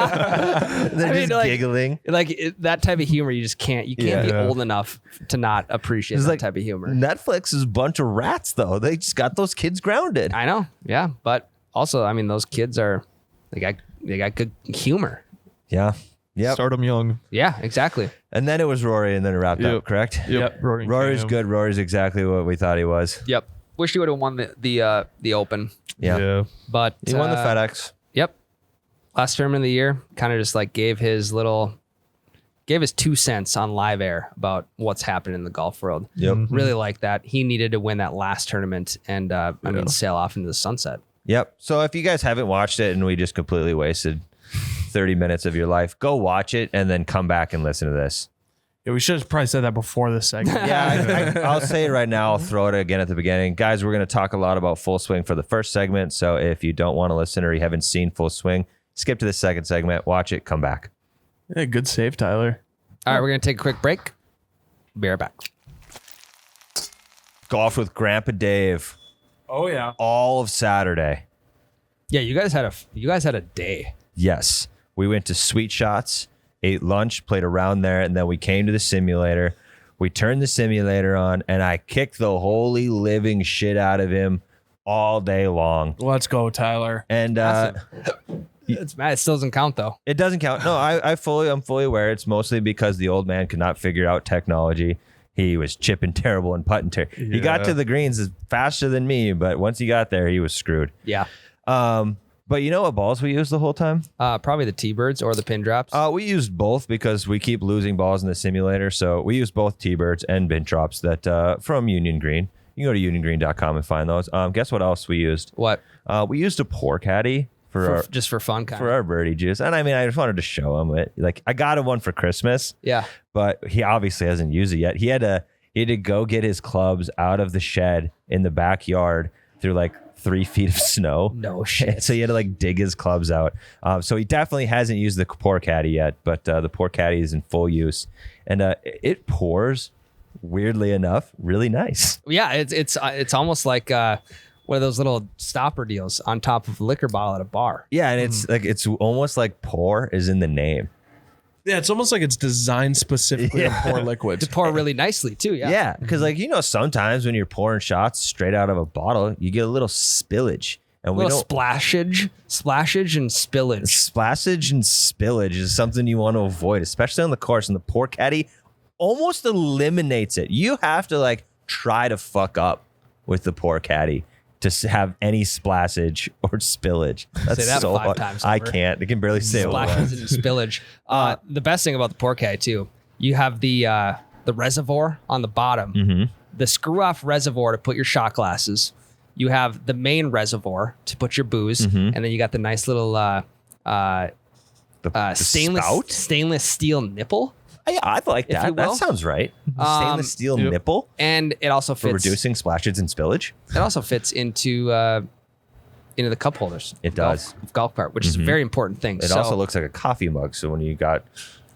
They're I mean, just giggling. That type of humor, you just can't. You can't be Yeah. old enough to not appreciate It's that like type of humor. Netflix is a bunch of rats, though. They just got those kids grounded. I know, yeah, but also, I mean, those kids they got good humor. Yeah. Yep. Start them young. Yeah, exactly. And then it was Rory, and then it wrapped up, Yep. correct? Yep. Rory Rory's Cam. good. Rory's exactly what we thought he was. Yep. Wish he would have won the Open, Yeah. but He won the FedEx. Yep. Last tournament of the year, kind of just like gave his 2 cents on live air about what's happening in the golf world. Yep. Really like that. He needed to win that last tournament and sail off into the sunset. Yep. So if you guys haven't watched it and we just completely wasted 30 minutes of your life, go watch it and then come back and listen to this. Yeah, we should have probably said that before this segment. Yeah, I'll say it right now. I'll throw it again at the beginning. Guys, we're going to talk a lot about Full Swing for the first segment. So if you don't want to listen or you haven't seen Full Swing, skip to the second segment, watch it, come back. Yeah, good save, Tyler. All right, we're going to take a quick break. Be right back. Golf with Grandpa Dave Oh yeah. all of Saturday. Yeah, you guys had a day. Yes. We went to Sweet Shots, ate lunch, played around there, and then we came to the simulator. We turned the simulator on, and I kicked the holy living shit out of him all day long. Let's go, Tyler. And It's mad. It still doesn't count though. it doesn't count. No, I'm fully aware. It's mostly because the old man could not figure out technology. He was chipping terrible and putting terrible. He got Yeah. to the greens faster than me, but once he got there, he was screwed. Yeah. But you know what balls we used the whole time? Probably the T-birds or the pin drops. We used both because we keep losing balls in the simulator. So we used both T-birds and bin drops that from Union Green. You can go to uniongreen.com and find those. Guess what else we used? What? We used a pour caddy for Just for fun, kind for of. our birdie juice. And I mean, I just wanted to show him it. Like I got him one for Christmas, Yeah. but he obviously hasn't used it yet. He had to go get his clubs out of the shed in the backyard through like 3 feet of snow. No shit. So he had to like dig his clubs out. So he definitely hasn't used the pour caddy yet, but the pour caddy is in full use, and it pours weirdly enough really nice. Yeah, it's almost like one of those little stopper deals on top of a liquor bottle at a bar. Yeah, and it's almost like pour is in the name. Yeah, it's almost like it's designed specifically to pour liquids. To pour really nicely too. Yeah. Yeah, because like sometimes when you're pouring shots straight out of a bottle, you get a little spillage, and A we little don't. splashage and spillage. Splashage and spillage is something you want to avoid, especially on the course. And the pour caddy almost eliminates it. You have to like try to fuck up with the pour caddy to have any splashage or spillage. That's Say that so 5 hard. times I over. can't. I can barely say it. Splashes and spillage. The best thing about the pour caddy too, you have the reservoir on the bottom, Mm-hmm. the screw off reservoir to put your shot glasses. You have the main reservoir to put your booze, Mm-hmm. and then you got the nice little The spout? stainless steel nipple, Yeah, I like if that. you will. That sounds right. Stainless steel yep. nipple and it also for fits. reducing splashes and spillage. It also fits into the cup holders. It does. Golf cart, which is a very important thing. It also looks like a coffee mug. So when you got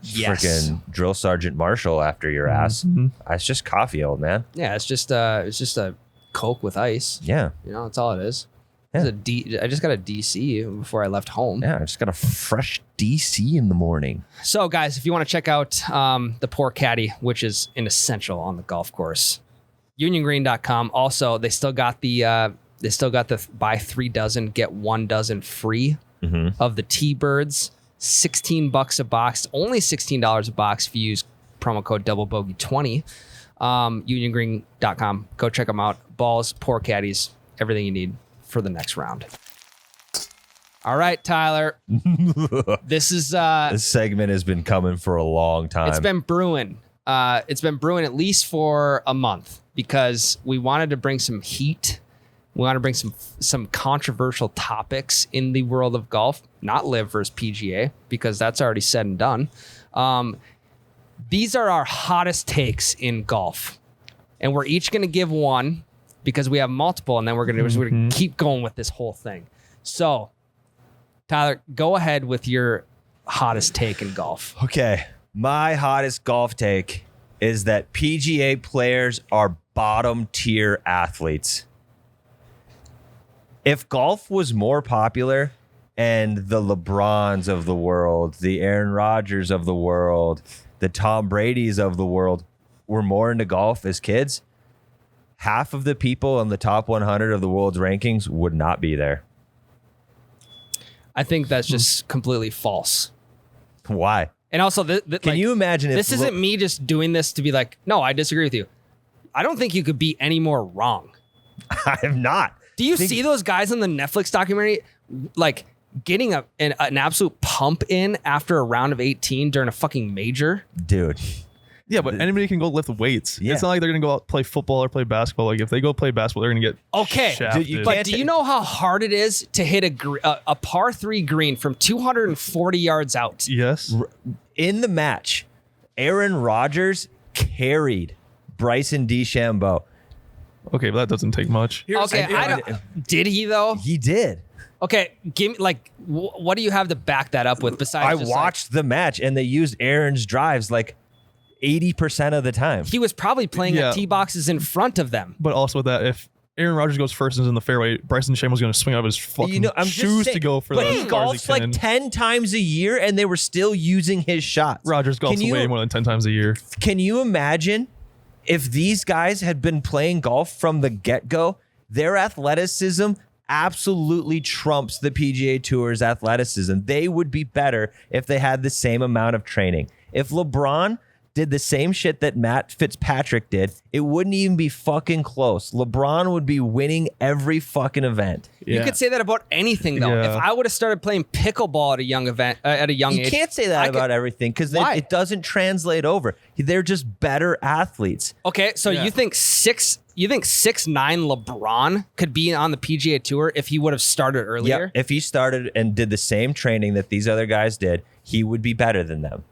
Yes. freaking drill sergeant Marshall after your ass, it's just coffee, old man. yeah, it's just a Coke with ice. Yeah. You know, that's all it is. Yeah. I just got a DC before I left home. Yeah, I just got a fresh DC in the morning. So, guys, if you want to check out the Pour Caddy, which is an essential on the golf course, uniongreen.com. Also, they still got the buy 3 dozen get 1 dozen free of the T-Birds. $16 a box. Only $16 a box if you use promo code doublebogey20. Uniongreen.com. Go check them out. Balls, Pour Caddies, everything you need for the next round. All right, Tyler. This is This segment has been coming for a long time. it's been brewing. It's been brewing at least for a month because we wanted to bring some heat. We want to bring some controversial topics in the world of golf, not live versus PGA, because that's already said and done. These are our hottest takes in golf, and we're each going to give one. because we have multiple, and then we're gonna keep going with this whole thing. So, Tyler, go ahead with your hottest take in golf. Okay. My hottest golf take is that PGA players are bottom tier athletes. If golf was more popular and the LeBrons of the world, the Aaron Rodgers of the world, the Tom Bradys of the world were more into golf as kids, half of the people in the top 100 of the world's rankings would not be there. I think that's just completely false. Why? And also, Can you imagine if this isn't me just doing this to be like, no, I disagree with you. I don't think you could be any more wrong. I am not. Do you see those guys in the Netflix documentary, like getting an absolute pump in after a round of 18 during a fucking major? Dude. Yeah, but anybody can go lift weights. Yeah. It's not like they're going to go out play football or play basketball. Like if they go play basketball, they're going to get Okay. shafted. Dude, But do you know how hard it is to hit a par 3 green from 240 yards out? Yes. In the match, Aaron Rodgers carried Bryson DeChambeau. Okay, but that doesn't take much. Okay, I don't. Did he though? He did. Okay, give me like what do you have to back that up with? Besides, I just, watched the match and they used Aaron's drives like 80% of the time. he was probably playing Yeah. at tee boxes in front of them. But also with that, if Aaron Rodgers goes first and is in the fairway, Bryson DeChambeau's going to swing out of his fucking I'm just shoes saying- to go for but that. he golfs like 10 times a year and they were still using his shots. Rodgers golfs Can you- way more than 10 times a year. Can you imagine if these guys had been playing golf from the get-go? Their athleticism absolutely trumps the PGA Tour's athleticism. They would be better if they had the same amount of training. If LeBron did the same shit that Matt Fitzpatrick did, it wouldn't even be fucking close. LeBron would be winning every fucking event. You could say that about anything though. Yeah. If I would have started playing pickleball at a young You age, can't say that I about everything because Why? it doesn't translate over. They're just better athletes. Okay, so you think 6'9" LeBron could be on the PGA Tour if he would have started earlier? Yep. If he started and did the same training that these other guys did, he would be better than them.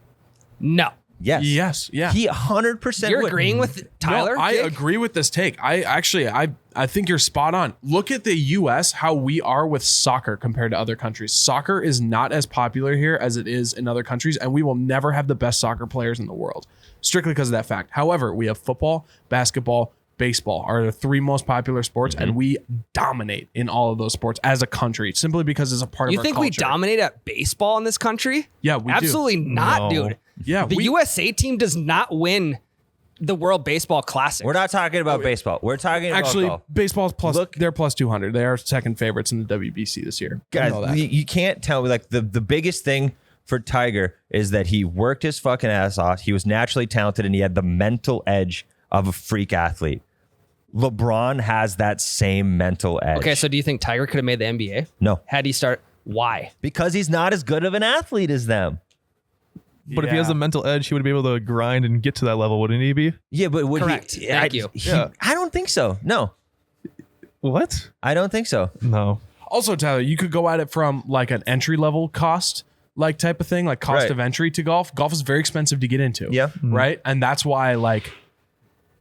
No. Yes. Yes. Yeah. He 100% You're would. agreeing with Tyler? No, I Jake? agree with this take. I think you're spot on. Look at the US, how we are with soccer compared to other countries. Soccer is not as popular here as it is in other countries, and we will never have the best soccer players in the world, strictly because of that fact. However, we have football, basketball, baseball are the 3 most popular sports, and we dominate in all of those sports as a country, simply because it's a part of You our think culture. we dominate at baseball in this country? Yeah, we do. Absolutely not, No. dude. Yeah, The USA team does not win the World Baseball Classic. We're not talking about baseball. We're talking about Actually, golf. baseball's plus. Look- They're plus 200. They are second favorites in the WBC this year. I know Guys, that. you can't tell me like the biggest thing for Tiger is that he worked his fucking ass off. He was naturally talented and he had the mental edge of a freak athlete. LeBron has that same mental edge. Okay, so do you think Tiger could have made the NBA? No, Had he start? Why? because he's not as good of an athlete as them. But if he has Yeah. a mental edge, he would be able to grind and get to that level, wouldn't he be? Yeah, but would Correct. he? Thank you. Yeah. I don't think so. No, What? I don't think so. No. Also, Tyler, you could go at it from like an entry level cost, like type of thing, like cost Right. of entry to golf. Golf is very expensive to get into. Yeah. Right. And that's why like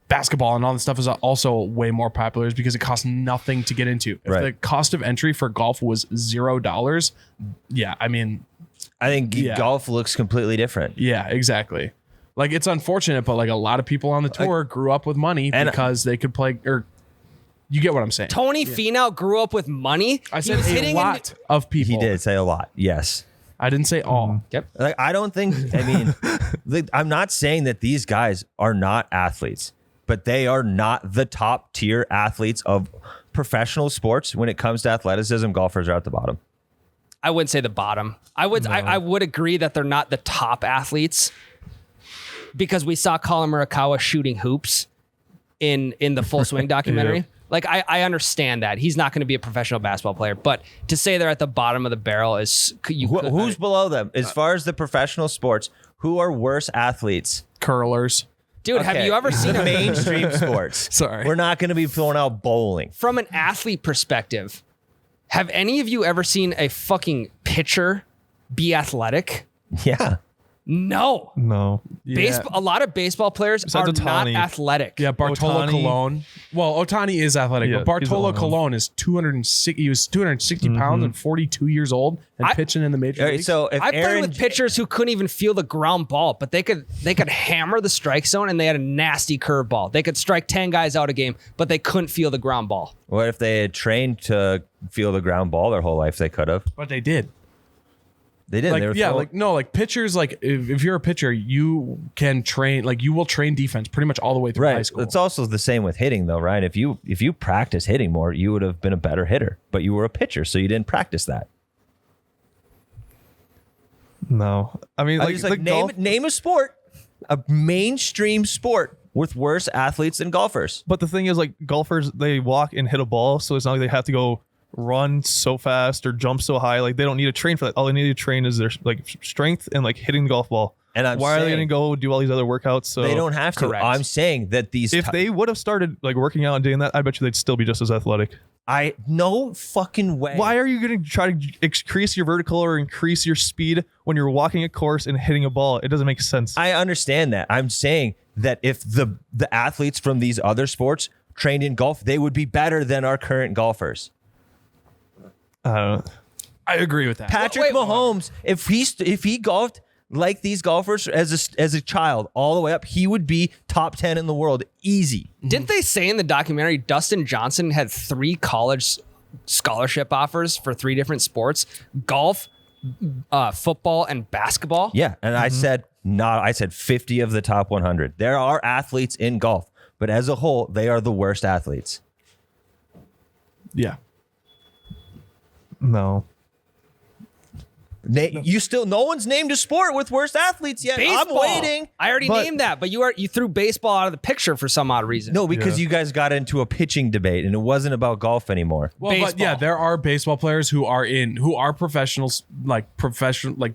basketball and all this stuff is also way more popular, is because it costs nothing to get into. If Right. the cost of entry for golf was $0, yeah, I mean, I think Yeah. golf looks completely different. yeah, exactly. Like it's unfortunate, but like a lot of people on the tour grew up with money And- because they could play, or you get what I'm saying. Tony Finau grew up with money. I He said was a hitting lot of people. He did say a lot. Yes. I didn't say all. Like I don't think. I mean, like, I'm not saying that these guys are not athletes, but they are not the top tier athletes of professional sports. When it comes to athleticism, golfers are at the bottom. I wouldn't say the bottom. I would agree that they're not the top athletes, because we saw Colin Morikawa shooting hoops in the Full Swing documentary. Yeah. Like I understand that he's not going to be a professional basketball player, but to say they're at the bottom of the barrel is Who's below them as far as the professional sports? Who are worse athletes? Curlers. dude? Have Okay, you ever seen the mainstream sports? Sorry. We're not going to be throwing out bowling. from an athlete perspective? Have any of you ever seen a fucking pitcher be athletic? Yeah. No. Yeah. Baseball. A lot of baseball players Besides are not Ohtani. athletic. Yeah, Bartolo Ohtani. Colon. Well, Ohtani is athletic, Yeah, but Bartolo he's the only one. Colon is 260. He was 260 pounds and 42 years old and pitching in the major All right, leagues. so if I played Aaron, with pitchers who couldn't even feel the ground ball, but they could hammer the strike zone, and they had a nasty curveball. They could strike 10 guys out a game, but they couldn't feel the ground ball. what if they had trained to feel the ground ball their whole life? They could have. But they did. They didn't. They were throwing- Like pitchers, like if you're a pitcher, you can train, like you will train defense pretty much all the way through high Right. school. It's also the same with hitting, though, right? If you practice hitting more, you would have been a better hitter, but you were a pitcher, so you didn't practice that. No. I mean, I like, just the like golf, name a sport, a mainstream sport with worse athletes than golfers. but the thing is, like, golfers, they walk and hit a ball, so it's not like they have to go run so fast or jump so high. Like, they don't need to train for that. All they need to train is their like strength and like hitting the golf ball. And I'm Why are they saying going to go do all these other workouts? So they don't have to. Correct. I'm saying that these. If they would have started like working out and doing that, I bet you they'd still be just as athletic. No fucking way. Why are you going to try to increase your vertical or increase your speed when you're walking a course and hitting a ball? It doesn't make sense. I understand that. I'm saying that if the athletes from these other sports trained in golf, they would be better than our current golfers. I I agree with that. Patrick wait, Mahomes, if he golfed like these golfers as a child all the way up, he would be top 10 in the world easy. Didn't they say in the documentary Dustin Johnson had 3 college scholarship offers for 3 different sports: golf, football, and basketball? Yeah, and I said 50 of the top 100. There are athletes in golf, but as a whole, they are the worst athletes. Yeah. no. No one's named a sport with worst athletes yet. Baseball. I'm waiting. I already But- named that, but you threw baseball out of the picture for some odd reason. No, because you guys got into a pitching debate and it wasn't about golf anymore. Well, but yeah, Baseball. there are baseball players who are professionals, like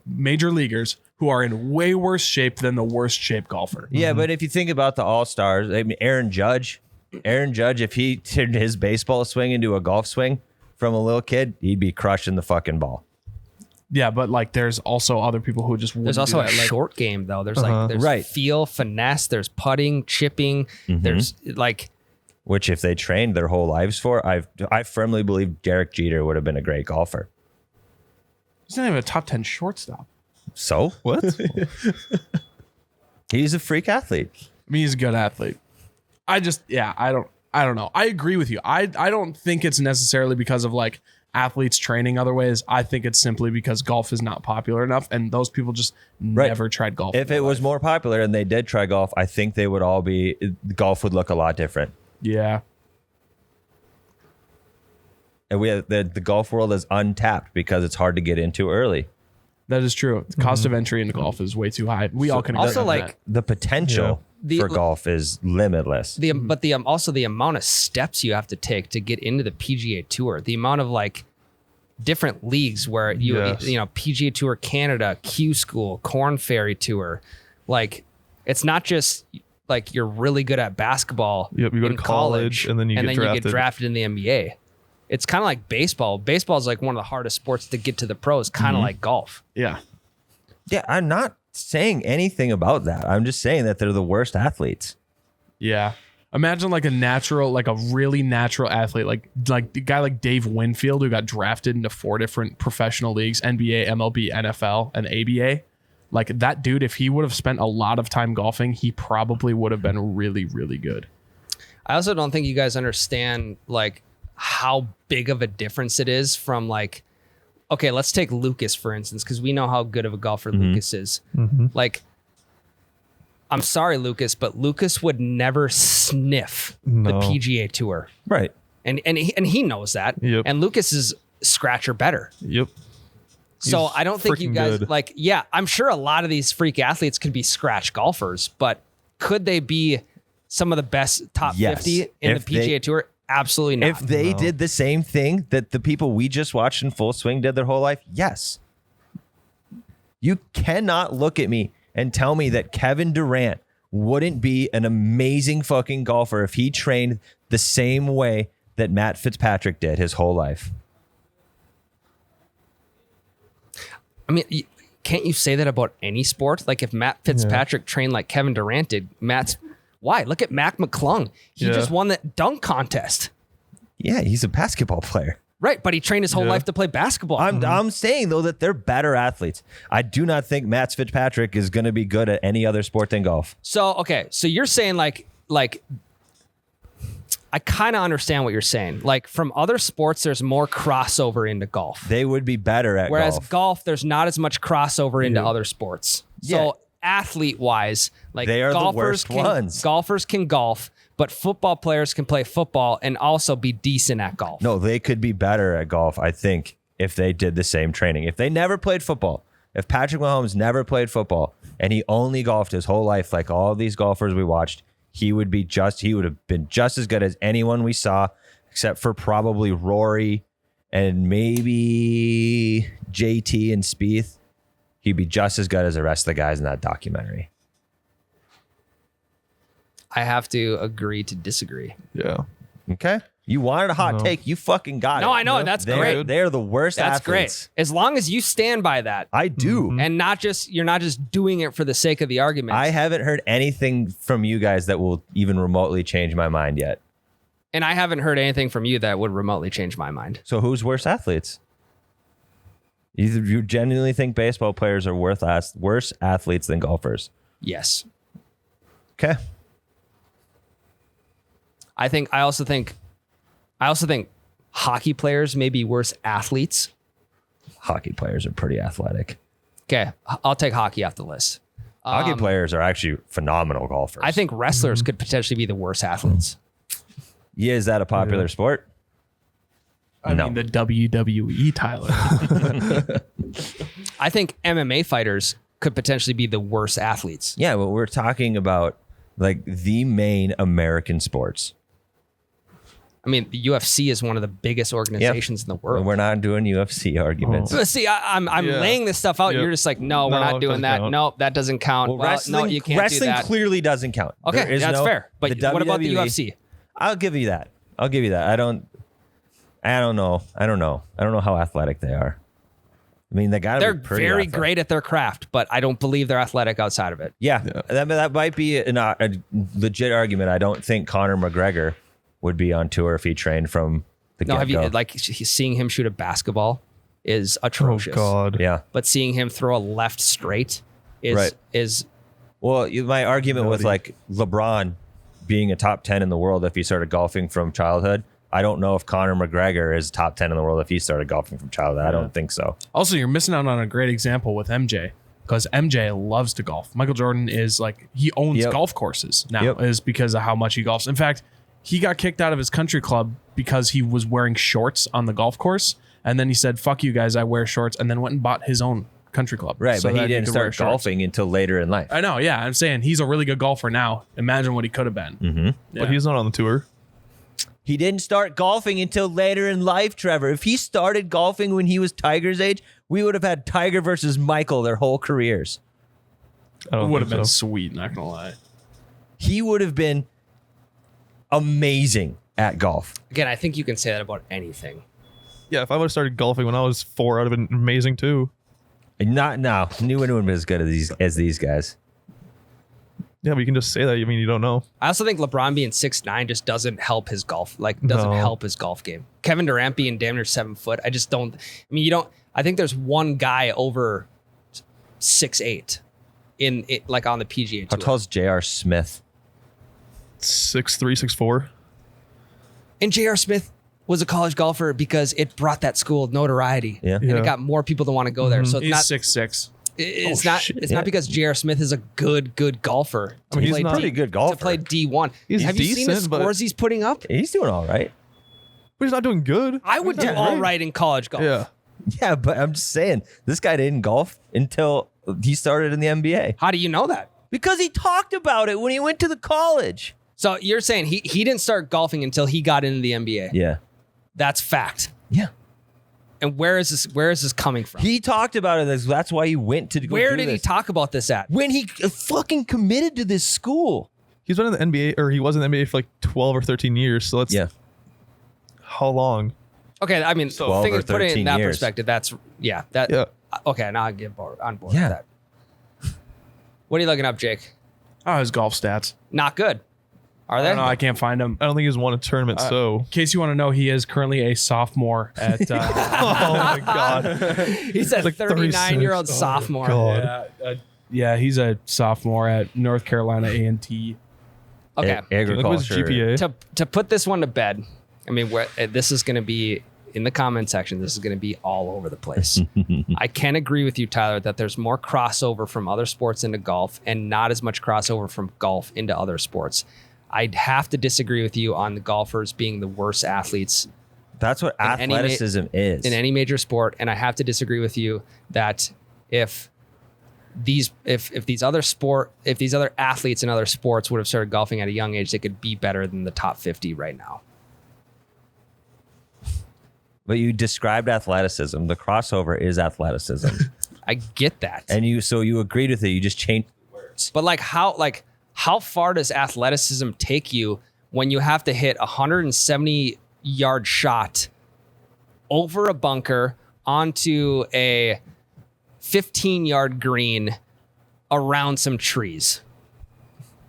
major leaguers, who are in way worse shape than the worst shaped golfer. Yeah, but if you think about the All-Stars, I mean, Aaron Judge, if he turned his baseball swing into a golf swing from a little kid, he'd be crushing the fucking ball. Yeah, but like there's also other people who just There's also a short game though. There's there's Right. feel, finesse, there's putting, chipping. There's like Which, if they trained their whole lives for, I firmly believe Derek Jeter would have been a great golfer. He's not even a top 10 shortstop. So What? he's a freak athlete. I mean, he's a good athlete. I don't know. I agree with you. I don't think it's necessarily because of like athletes training other ways. I think it's simply because golf is not popular enough and those people just never tried golf. If it was more popular and they did try golf, I think they would all be, golf would look a lot different. Yeah. And we have the golf world is untapped because it's hard to get into early. That is true. The cost of entry into golf is way too high. We all can agree also on like that. The potential The- for golf is limitless. but also the amount of steps you have to take to get into the PGA Tour. The amount of like different leagues where Yes. you know PGA Tour Canada, Q School, Corn Ferry Tour, like it's not just like you're really good at basketball. Yep, you go to in college, and then you get you get drafted. drafted in the NBA. It's kind of like baseball. Baseball is like one of the hardest sports to get to the pros, kind of like golf. Yeah. Yeah, I'm not saying anything about that. I'm just saying that they're the worst athletes. Yeah. Imagine like a really natural athlete, like the guy like Dave Winfield, who got drafted into 4 different professional leagues, NBA, MLB, NFL, and ABA. Like that dude, if he would have spent a lot of time golfing, he probably would have been really, really good. I also don't think you guys understand like how big of a difference it is from like, okay, let's take Lucas for instance, because we know how good of a golfer Lucas is. Like, I'm sorry, Lucas, but Lucas would never sniff the No. PGA Tour, Right. and he knows that. Yep. And Lucas is scratcher better. Yep. So He's I don't think you freaking guys good. like. Yeah, I'm sure a lot of these freak athletes could be scratch golfers, but could they be some of the best top Yes. 50 in If the PGA they- Tour? Absolutely not. If they did the same thing that the people we just watched in full swing did their whole life, yes. You cannot look at me and tell me that Kevin Durant wouldn't be an amazing fucking golfer if he trained the same way that Matt Fitzpatrick did his whole life. I mean, can't you say that about any sport? Like if Matt Fitzpatrick trained like Kevin Durant did, why? Look at Mac McClung. He just won that dunk contest. Yeah, he's a basketball player. Right, but he trained his whole life to play basketball. I'm saying, though, that they're better athletes. I do not think Matt Fitzpatrick is going to be good at any other sport than golf. So, okay, so you're saying like I kind of understand what you're saying. Like from other sports, there's more crossover into golf. They would be better at Whereas golf. golf, there's not as much crossover into other sports. So athlete-wise, like They are the worst ones. Golfers can golf, but football players can play football and also be decent at golf. No, they could be better at golf, I think, if they did the same training. If they never played football, if Patrick Mahomes never played football and he only golfed his whole life, like all these golfers we watched, he would have been just as good as anyone we saw, except for probably Rory and maybe JT and Spieth. He'd be just as good as the rest of the guys in that documentary. I have to agree to disagree. Yeah. Okay. You wanted a hot take. You fucking got it. No, I know. That's great. They're the worst That's athletes. great. As long as you stand by that. I do. And you're not just doing it for the sake of the argument. I haven't heard anything from you guys that will even remotely change my mind yet. And I haven't heard anything from you that would remotely change my mind. So who's worse athletes? You genuinely think baseball players are worse athletes than golfers? Yes. Okay. I also think hockey players may be worse athletes. Hockey players are pretty athletic. Okay, I'll take hockey off the list. Hockey players are actually phenomenal golfers. I think wrestlers could potentially be the worst athletes. Yeah, is that a popular sport? I mean, the WWE, Tyler. I think MMA fighters could potentially be the worst athletes. Yeah, but we're talking about like the main American sports. I mean, the UFC is one of the biggest organizations in the world. We're not doing UFC arguments. But see, I'm laying this stuff out. Yep. You're just like, no, we're not doing that. count. No, that doesn't count. Well, no, you can't do wrestling that. clearly doesn't count. Okay, There is that's no- fair. But the what about the WWE UFC? I'll give you that. I don't know how athletic they are. I mean, they gotta They're be pretty very athletic. great at their craft, but I don't believe they're athletic outside of it. Yeah, that might be a legit argument. I don't think Conor McGregor would be on tour if he trained from the No, have you get-go. like seeing him shoot a basketball is atrocious. Oh God. Yeah. But seeing him throw a left straight is Right. is Well, my argument with like LeBron being a top 10 in the world if he started golfing from childhood, I don't know if Conor McGregor is top 10 in the world if he started golfing from childhood. I don't think so. Also, you're missing out on a great example with MJ because MJ loves to golf. Michael Jordan is like, he owns Yep. golf courses now Yep. is because of how much he golfs. In fact, he got kicked out of his country club because he was wearing shorts on the golf course. And then he said, fuck you guys, I wear shorts, and then went and bought his own country club. Right, so but he that didn't could wear start shorts. golfing until later in life. I know, yeah. I'm saying he's a really good golfer now. Imagine what he could have been. Mm-hmm. But he's not on the tour. He didn't start golfing until later in life, Trevor. If he started golfing when he was Tiger's age, we would have had Tiger versus Michael their whole careers. I It don't would have think been so. sweet, not gonna lie. He would have been amazing at golf. again, I think you can say that about anything. Yeah, if I would have started golfing when I was 4, I'd have been amazing too. Not now. Knew anyone was as good as these guys. Yeah, but you can just say that. I mean, you don't know. I also think LeBron being 6'9" just doesn't help his golf. Like doesn't No. help his golf game. Kevin Durant being damn near 7 foot. I just don't. I mean, you don't. I think there's one guy over 6'8" in it, like on the PGA How Tour. tall is J.R. Smith? 6'3", 6'4". And J.R. Smith was a college golfer because it brought that school notoriety. Yeah. And Yeah. it got more people to want to go there. So it's He's not 6'6". it's Oh, not shit. it's Yeah. not because J.R. Smith is a good golfer. I mean, To he's play not- Pretty good golfer. To play D1. He's Have you seen the decent, but- scores he's putting up? He's doing all right. But he's not doing good. I would do Yeah, all right. right in college golf. Yeah. Yeah, but I'm just saying, this guy didn't golf until he started in the NBA. How do you know that? Because he talked about it when he went to the college. So you're saying he didn't start golfing until he got into the NBA. Yeah. That's fact. Yeah. And where is this coming from? He talked about it. That's why he went to go Where do did he this. talk about this at? When he fucking committed to this school. He's been in the NBA, or he was in the NBA for like 12 or 13 years. So that's how long? Okay, I mean, 12 or put it in 13 that years. perspective. That's Yeah. Okay, now I get on board Yeah. with that. What are you looking up, Jake? Oh, his golf stats. Not good. Are I they? don't know. I can't find him. I don't think he's won a tournament. So In case you want to know, he is currently a sophomore at. oh my god, He's a like 39-year-old 36. Oh, sophomore. God. Yeah, he's a sophomore at North Carolina A&T. Okay. Look at his Agriculture. GPA. To put this one to bed, I mean, this is going to be in the comment section. This is going to be all over the place. I can agree with you, Tyler, that there's more crossover from other sports into golf and not as much crossover from golf into other sports. I'd have to disagree with you on the golfers being the worse athletes That's what any ma- athleticism is. in any major sport, and I have to disagree with you that if these other athletes in other sports would have started golfing at a young age, they could be better than the top 50 right now. But you described athleticism. The crossover is athleticism. I get that. And you agreed with it. You just changed the words. But how far does athleticism take you when you have to hit a 170-yard shot over a bunker onto a 15-yard green around some trees?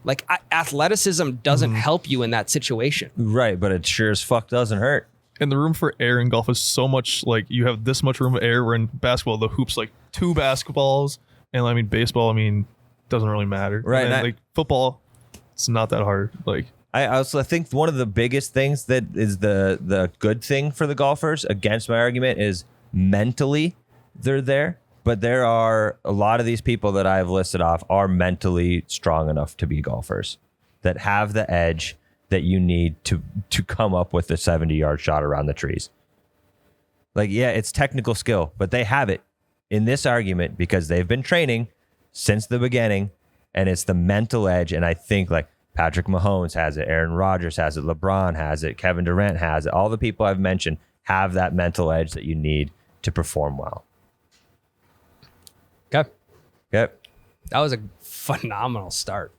Like athleticism doesn't help you in that situation. Right, but it sure as fuck doesn't hurt. And the room for air in golf is so much, like you have this much room for air, where in basketball the hoop's like 2 basketballs, and I mean baseball, I mean, doesn't really matter. Right, And then, and like football, it's not that hard. Like I also think one of the biggest things that is the good thing for the golfers against my argument is mentally they're there. But there are a lot of these people that I've listed off are mentally strong enough to be golfers that have the edge that you need to come up with a 70-yard shot around the trees. Like, yeah, it's technical skill, but they have it in this argument because they've been training since the beginning, and it's the mental edge. And I think like Patrick Mahomes has it, Aaron Rodgers has it, LeBron has it, Kevin Durant has it. All the people I've mentioned have that mental edge that you need to perform well. Okay. Okay. That was a phenomenal start.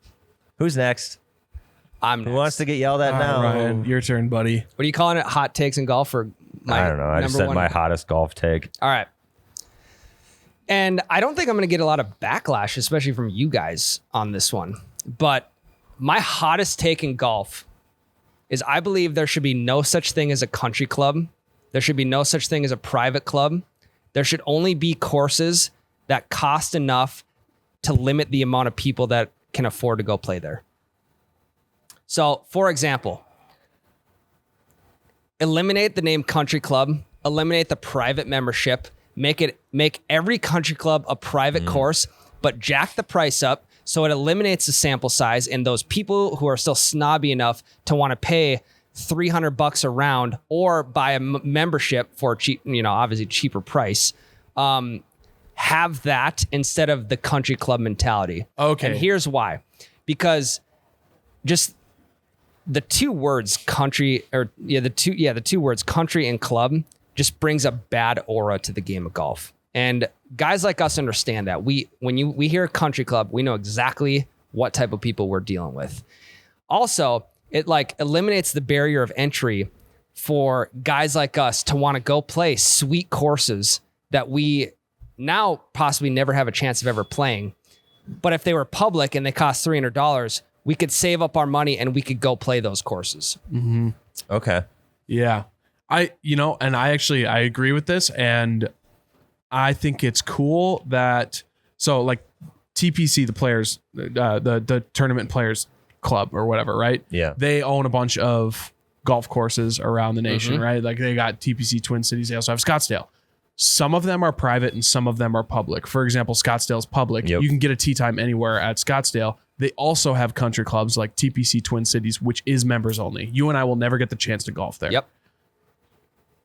Who's next? I'm Who next. wants to get yelled at now? Ryan, your turn, buddy. What are you calling it? Hot takes in golf or I don't know. I just number said one? my hottest golf take. All right. And I don't think I'm going to get a lot of backlash, especially from you guys on this one. But my hottest take in golf is I believe there should be no such thing as a country club. There should be no such thing as a private club. There should only be courses that cost enough to limit the amount of people that can afford to go play there. So, for example, eliminate the name country club, eliminate the private membership, make every country club a private course, but jack the price up so it eliminates the sample size, and those people who are still snobby enough to want to pay $300 a round or buy a membership for a cheap, obviously cheaper price, have that instead of the country club mentality. Okay. And here's why. Because just the two words country the two words country and club just brings a bad aura to the game of golf. And guys like us understand that. When we hear country club, we know exactly what type of people we're dealing with. Also, it like eliminates the barrier of entry for guys like us to want to go play sweet courses that we now possibly never have a chance of ever playing. But if they were public and they cost $300, we could save up our money and we could go play those courses. Okay. Yeah. I agree with this, and I think it's cool that, so like TPC, the players, the tournament players club or whatever, right? Yeah. They own a bunch of golf courses around the nation, right? Like they got TPC Twin Cities. They also have Scottsdale. Some of them are private and some of them are public. For example, Scottsdale's public. Yep. You can get a tee time anywhere at Scottsdale. They also have country clubs like TPC Twin Cities, which is members only. You and I will never get the chance to golf there. Yep.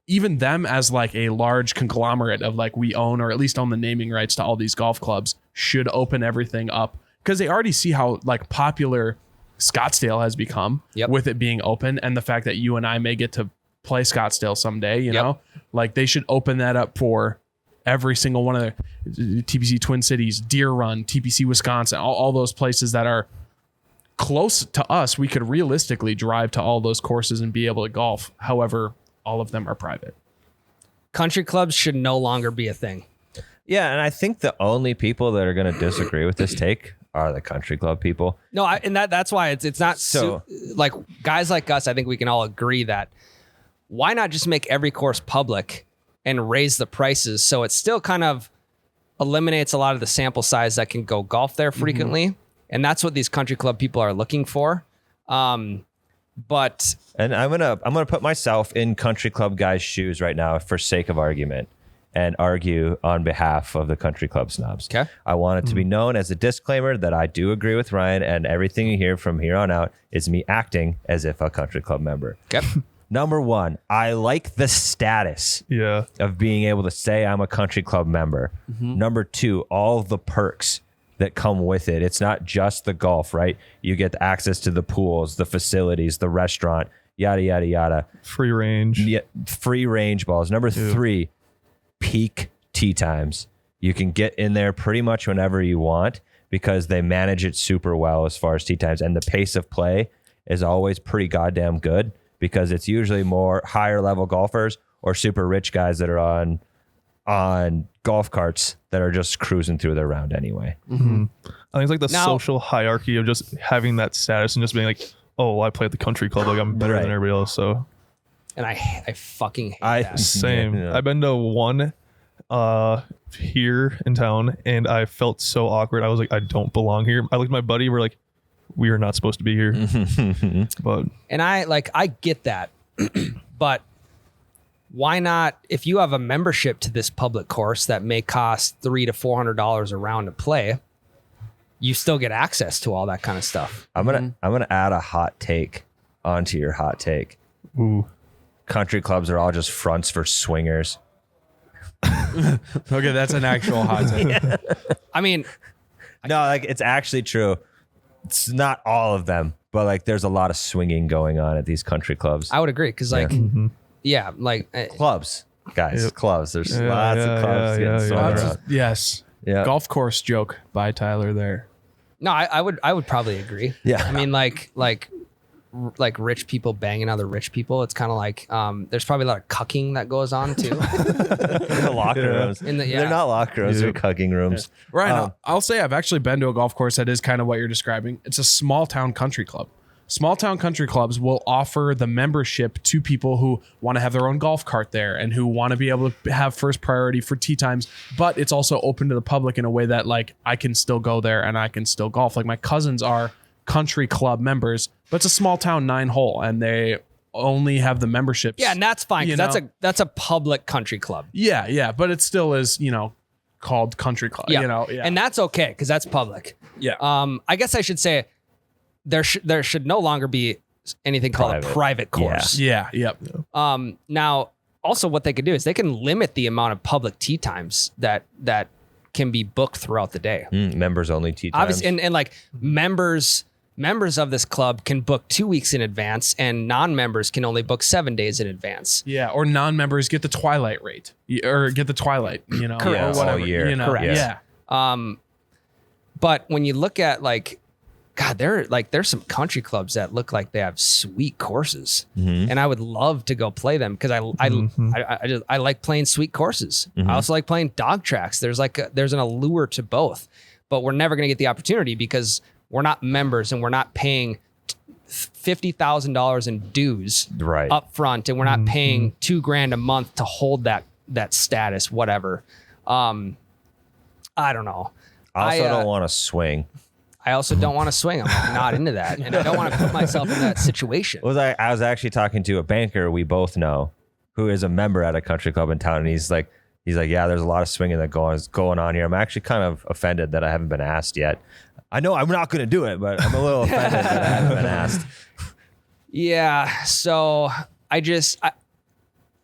Even them as like a large conglomerate of like we own or at least own the naming rights to all these golf clubs should open everything up, because they already see how like popular Scottsdale has become with it being open, and the fact that you and I may get to play Scottsdale someday, you know, like they should open that up for every single one of their TPC Twin Cities, Deer Run, TPC Wisconsin, all those places that are close to us. We could realistically drive to all those courses and be able to golf. However, all of them are private. Country clubs should no longer be a thing. Yeah, and I think the only people that are going to disagree with this take are the country club people. No, that's why it's not So- like guys like us. I think we can all agree that why not just make every course public and raise the prices so it still kind of eliminates a lot of the sample size that can go golf there frequently, and that's what these country club people are looking for. But And I'm gonna put myself in country club guys' shoes right now for sake of argument and argue on behalf of the country club snobs. Okay. I want it to be known as a disclaimer that I do agree with Ryan, and everything you hear from here on out is me acting as if a country club member. okay, Number one, I like the status Yeah. of being able to say I'm a country club member. Number two, all the perks that come with it. It's not just the golf, right? You get the access to the pools, the facilities, the restaurant, yada, yada, yada. Free range. Yeah, free range balls. Number three, peak tee times. You can get in there pretty much whenever you want because they manage it super well as far as tee times. And the pace of play is always pretty goddamn good because it's usually more higher level golfers or super rich guys that are on golf carts that are just cruising through their round anyway. I think it's like the Now- social hierarchy of just having that status and just being like, oh, I play at the country club. Like I'm better Right. than everybody else. So and I fucking hate I- that. same. Yeah. I've been to one here in town and I felt so awkward. I was like, I don't belong here. I looked at my buddy. We're like, we are not supposed to be here. But And I get that, but why not? If you have a membership to this public course that may cost $300 to $400 a round to play, you still get access to all that kind of stuff. I'm gonna add a hot take onto your hot take. ooh, Country clubs are all just fronts for swingers. Okay, that's an actual hot take. I mean, No, like it's actually true. It's not all of them, but like there's a lot of swinging going on at these country clubs. I would agree because Clubs, guys, clubs. There's Yeah, lots yeah, of clubs yeah, getting yeah, thrown yeah. around. Yes. Yeah. Golf course joke by Tyler there. no, I would probably agree. Yeah. I mean, like rich people banging other rich people. It's kind of like there's probably a lot of cucking that goes on too. In the locker rooms. They're not locker rooms, they're cucking rooms. Ryan, I'll say I've actually been to a golf course that is kind of what you're describing. It's a small town country club. Small town country clubs will offer the membership to people who want to have their own golf cart there and who want to be able to have first priority for tee times, but it's also open to the public in a way that like I can still go there and I can still golf. Like my cousins are country club members, but it's a small town 9-hole and they only have the memberships. Yeah, and that's fine You because know? that's a public country club. Yeah, but it still is, called country club, Yeah, and that's okay because that's public. yeah. I guess I should say there should no longer be anything called a Private. private course. Yeah, yep. Now, also what they could do is they can limit the amount of public tee times that can be booked throughout the day. Members only tee times. Obviously, and like members of this club can book 2 weeks in advance, and non-members can only book 7 days in advance. Yeah, or non-members get the twilight rate, or get the twilight, Correct. or All whatever. year. Correct. Yeah. But when you look at like, God, there's some country clubs that look like they have sweet courses, and I would love to go play them because I like playing sweet courses. I also like playing dog tracks. There's an allure to both, but we're never gonna get the opportunity because we're not members and we're not paying $50,000 in dues Right. up front, and we're not paying $2,000 a month to hold that status, whatever. I don't know. I also don't want to swing. I also don't want to swing. I'm like, not into that, and I don't want to put myself in that situation. I was actually talking to a banker we both know who is a member at a country club in town, and he's like, yeah, there's a lot of swinging that going on here. I'm actually kind of offended that I haven't been asked yet. I know I'm not going to do it, but I'm a little offended that I haven't been asked. Yeah. So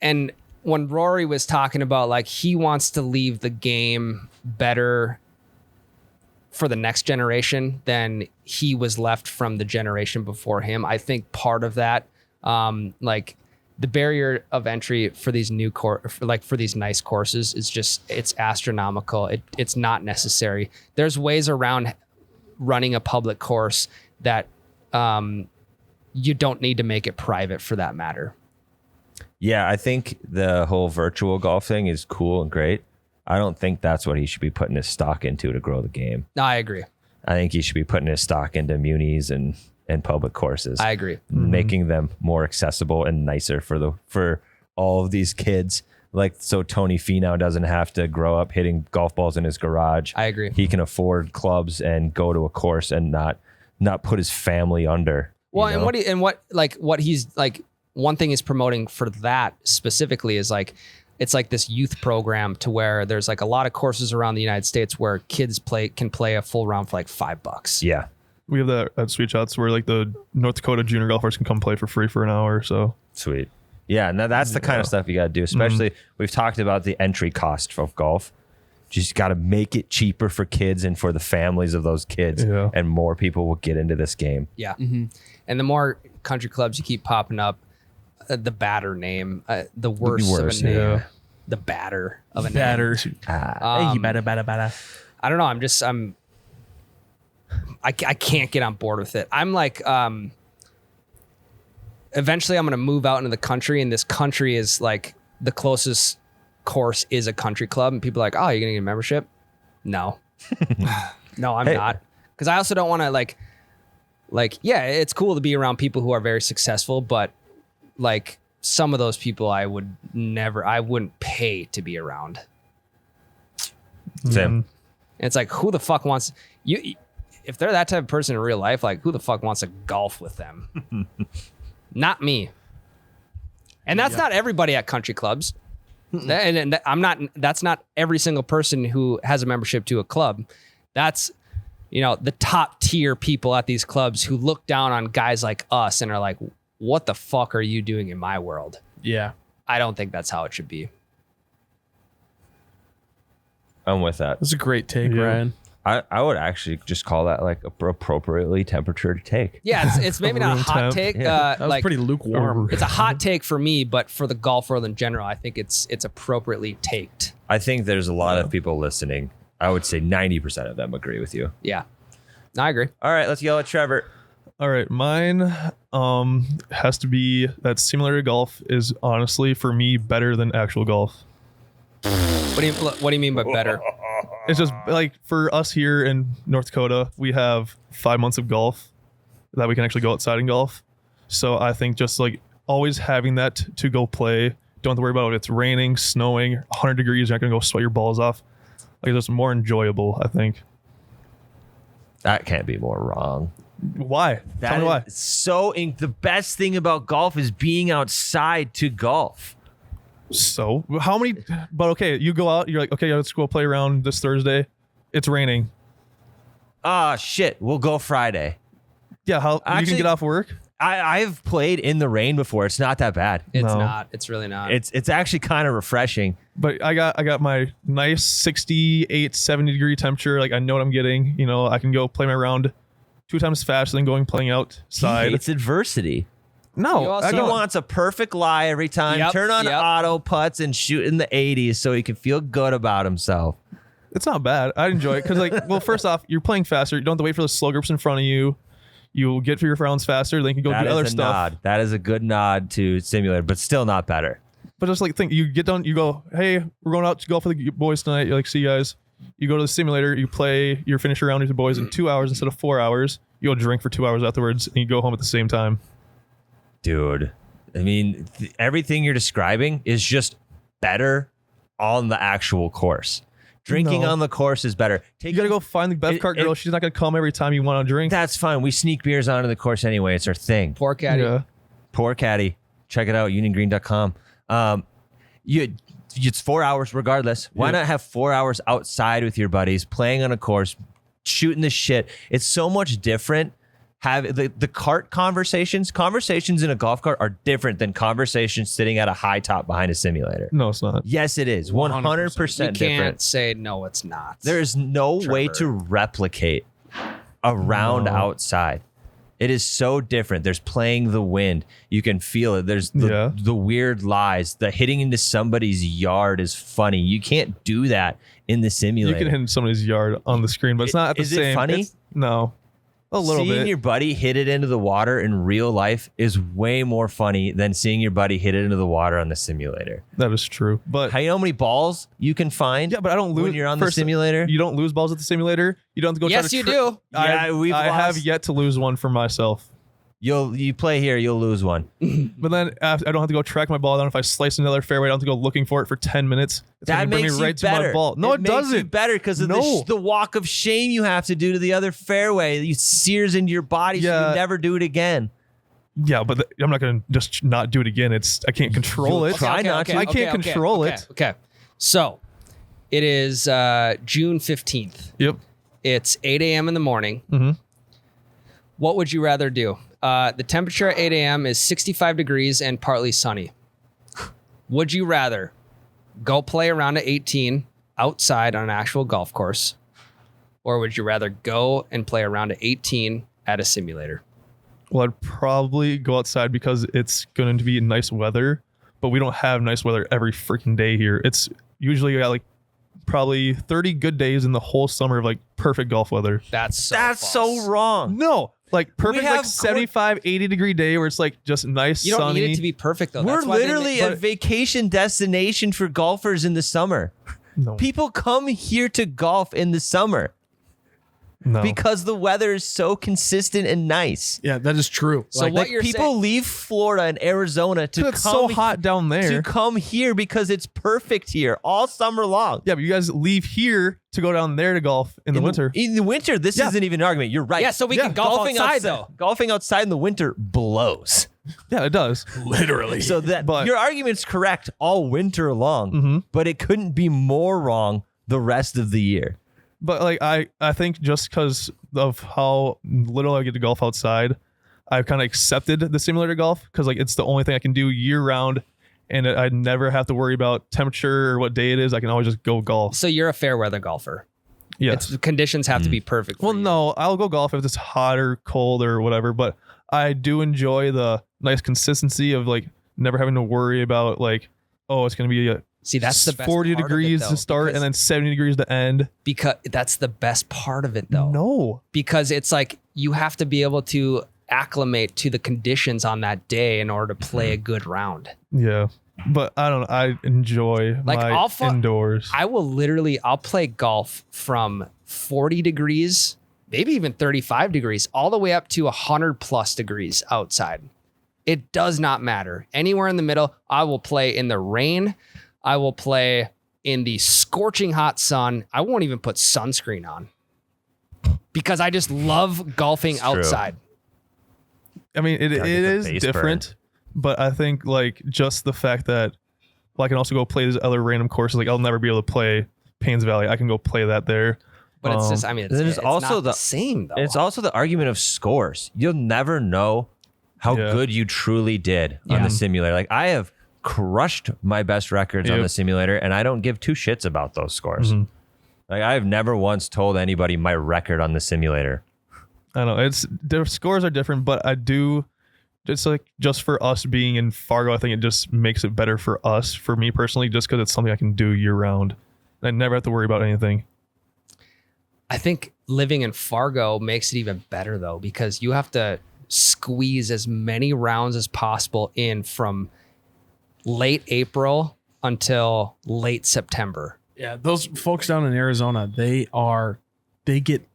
and when Rory was talking about like he wants to leave the game better for the next generation than he was left from the generation before him, I think part of that, like the barrier of entry for these for these nice courses is it's astronomical. It's not necessary. There's ways around running a public course that you don't need to make it private for that matter. Yeah, I think the whole virtual golf thing is cool and great. I don't think that's what he should be putting his stock into to grow the game. No, I agree. I think he should be putting his stock into munis and public courses. I agree. Making them more accessible and nicer for all of these kids. Like, so Tony Finau doesn't have to grow up hitting golf balls in his garage. I agree. He can afford clubs and go to a course and not put his family under. Well, you know? what he's like, one thing he's promoting for that specifically is like, it's like this youth program to where there's like a lot of courses around the United States where kids can play a full round for like $5. Yeah. We have that at Sweet Shots where like the North Dakota junior golfers can come play for free for an hour. So Sweet. Yeah. Now that's the kind of stuff you got to do, especially we've talked about the entry cost of golf. Just got to make it cheaper for kids and for the families of those kids. Yeah. And more people will get into this game. Yeah. And the more country clubs you keep popping up, the badder name, the worse of a name, yeah. the batter of a name. Batter. Um, Batter. I don't know. I can't get on board with it. I'm like, eventually I'm going to move out into the country, and this country is like the closest course is a country club, and people are like, oh, you're going to get a membership? No, no, I'm not. Cause I also don't want to like, yeah, it's cool to be around people who are very successful, but like some of those people I wouldn't pay to be around. Same. And it's like, who the fuck wants you? If they're that type of person in real life, like who the fuck wants to golf with them? Not me. And that's not everybody at country clubs. And that's not every single person who has a membership to a club. That's, the top tier people at these clubs who look down on guys like us and are like, what the fuck are you doing in my world? Yeah. I don't think that's how it should be. I'm with that. That's a great take, Yeah. Ryan. I would actually just call that like appropriately temperature to take. Yeah, it's maybe not a Room hot temp. take. Yeah. That was pretty lukewarm. It's a hot take for me, but for the golf world in general, I think it's appropriately taked. I think there's a lot of people listening. I would say 90% of them agree with you. Yeah, I agree. All right, let's yell at Trevor. all right, mine has to be that simulator golf is honestly for me better than actual golf. What do you mean by better? It's just like for us here in North Dakota, we have 5 months of golf that we can actually go outside and golf. So I think just like always having that to go play, don't have to worry about it. It's raining, snowing, 100 degrees, you're not going to go sweat your balls off. Like it's more enjoyable, I think. That can't be more wrong. Why? Tell me why. The best thing about golf is being outside to golf. So how many? But okay, you go out. You're like, okay, let's go play around this Thursday. It's raining. Ah, shit. We'll go Friday. Yeah, how you Actually- can get off work? I've played in the rain before. It's not that bad. It's No. not. It's really not. It's actually kind of refreshing. But I got my nice 68, 70 degree temperature. Like I know what I'm getting. I can go play my round 2 times faster than going playing outside. It's adversity. No, You also- I He don't. wants a perfect lie every time. Yep, Turn on yep. auto putts and shoot in the 80s so he can feel good about himself. It's not bad. I enjoy it because, like, well, first off, you're playing faster. You don't have to wait for the slow groups in front of you. You'll get through your rounds faster. Then you can go That do is other a stuff. nod. That is a good nod to simulator, but still not better. But just like think, you get done. You go, hey, we're going out to golf with the boys tonight. You're like, see you guys. You go to the simulator. You play your finish round with your boys in 2 hours instead of 4 hours. You go drink for 2 hours afterwards, and you go home at the same time. Dude, I mean, everything you're describing is just better on the actual course. Drinking No. on the course is better. You gotta go find the Bev Cart girl. She's not gonna come every time you want to drink. That's fine. We sneak beers onto the course anyway. It's our thing. Poor caddy. Yeah. Poor caddy. Check it out, uniongreen.com. It's 4 hours regardless. Why Yeah. not have 4 hours outside with your buddies, playing on a course, shooting the shit? It's so much different. Have the cart conversations in a golf cart are different than conversations sitting at a high top behind a simulator. No, it's not. Yes, it is. 100% You can't different. say no, it's not. There is no way to replicate a round outside. It is so different. There's playing the wind. You can feel it. There's the weird lies. The hitting into somebody's yard is funny. You can't do that in the simulator. You can hit somebody's yard on the screen, but it's not at the Is it same. funny? No. A little seeing bit. your buddy hit it into the water in real life is way more funny than seeing your buddy hit it into the water on the simulator. That is true. But How you know how many balls you can find? yeah, but I don't lose when you're on the first, simulator. You don't lose balls at the simulator. You don't have to go. Yes, try to you do. Yeah, we've I have lost. yet to lose one for myself. You play here, you'll lose one. But then I don't have to go track my ball down. If I slice another fairway, I don't have to go looking for it for 10 minutes. It's That gonna bring makes me you right better. to my ball. No, it makes doesn't. you better because of No. the walk of shame you have to do to the other fairway. You sears into your body, so Yeah. you never do it again. Yeah, but I'm not going to just not do it again. I can't control it. Try not to. I can't control it. Okay. So it is June 15th. Yep. It's 8 a.m. in the morning. Mhm. What would you rather do? The temperature at 8 a.m. is 65 degrees and partly sunny. Would you rather go play around at 18 outside on an actual golf course? Or would you rather go and play around at 18 at a simulator? Well, I'd probably go outside because it's going to be nice weather, but we don't have nice weather every freaking day here. It's usually got like probably 30 good days in the whole summer of like perfect golf weather. That's That's false. so wrong. No, like perfect have like 75, 80 degree day where it's like just nice, You don't sunny. need it to be perfect though. We're That's why they literally make- a vacation destination for golfers in the summer. No. People come here to golf in the summer No. because the weather is so consistent and nice. Yeah, that is true. So what you're People saying? leave Florida and Arizona to it's so come hot down there. to come here because it's perfect here all summer long. Yeah, but you guys leave here to go down there to golf in the winter. In the winter, this Yeah. isn't even an argument. You're right. Yeah, so we can golf outside, though. Golfing outside in the winter blows. Yeah, it does. Literally. So that But- your argument's correct all winter long, Mhm. but it couldn't be more wrong the rest of the year. But like I think just because of how little I get to golf outside, I've kind of accepted the simulator golf because like it's the only thing I can do year round, and I never have to worry about temperature or what day it is. I can always just go golf. So you're a fair weather golfer. Yes. It's, conditions have to be perfect. For Well, you. no, I'll go golf if it's hot or cold or whatever. But I do enjoy the nice consistency of like never having to worry about like, oh, it's gonna be a See, that's the best 40 part of it, degrees though, to start because- and then 70 degrees to end. because that's the best part of it though. No. Because it's like you have to be able to acclimate to the conditions on that day in order to play a good round. Yeah. But I don't know. I enjoy Like, my I'll fu- indoors. I'll play golf from 40 degrees, maybe even 35 degrees, all the way up to 100 plus degrees outside. It does not matter. Anywhere in the middle, I will play in the rain. I will play in the scorching hot sun. I won't even put sunscreen on because I just love golfing It's true. outside. I mean, it Gotta get the is base different, but I think like just the fact that well, I can also go play these other random courses. Like I'll never be able to play Paynes Valley. I can go play that there. But it's just, I mean, then it's it's also not the- the same though. It's also the argument of scores. You'll never know how Yeah. good you truly did on Yeah. the simulator. Like I have crushed my best records on Yep. the simulator, and I don't give two shits about those scores. Mhm. Like I've never once told anybody my record on the simulator. I don't know. The scores are different, but I do. It's like just for us being in Fargo, I think it just makes it better for us, for me personally, just because it's something I can do year round. I never have to worry about anything. I think living in Fargo makes it even better though, because you have to squeeze as many rounds as possible in from late April until late September. Yeah, those folks down in Arizona, they get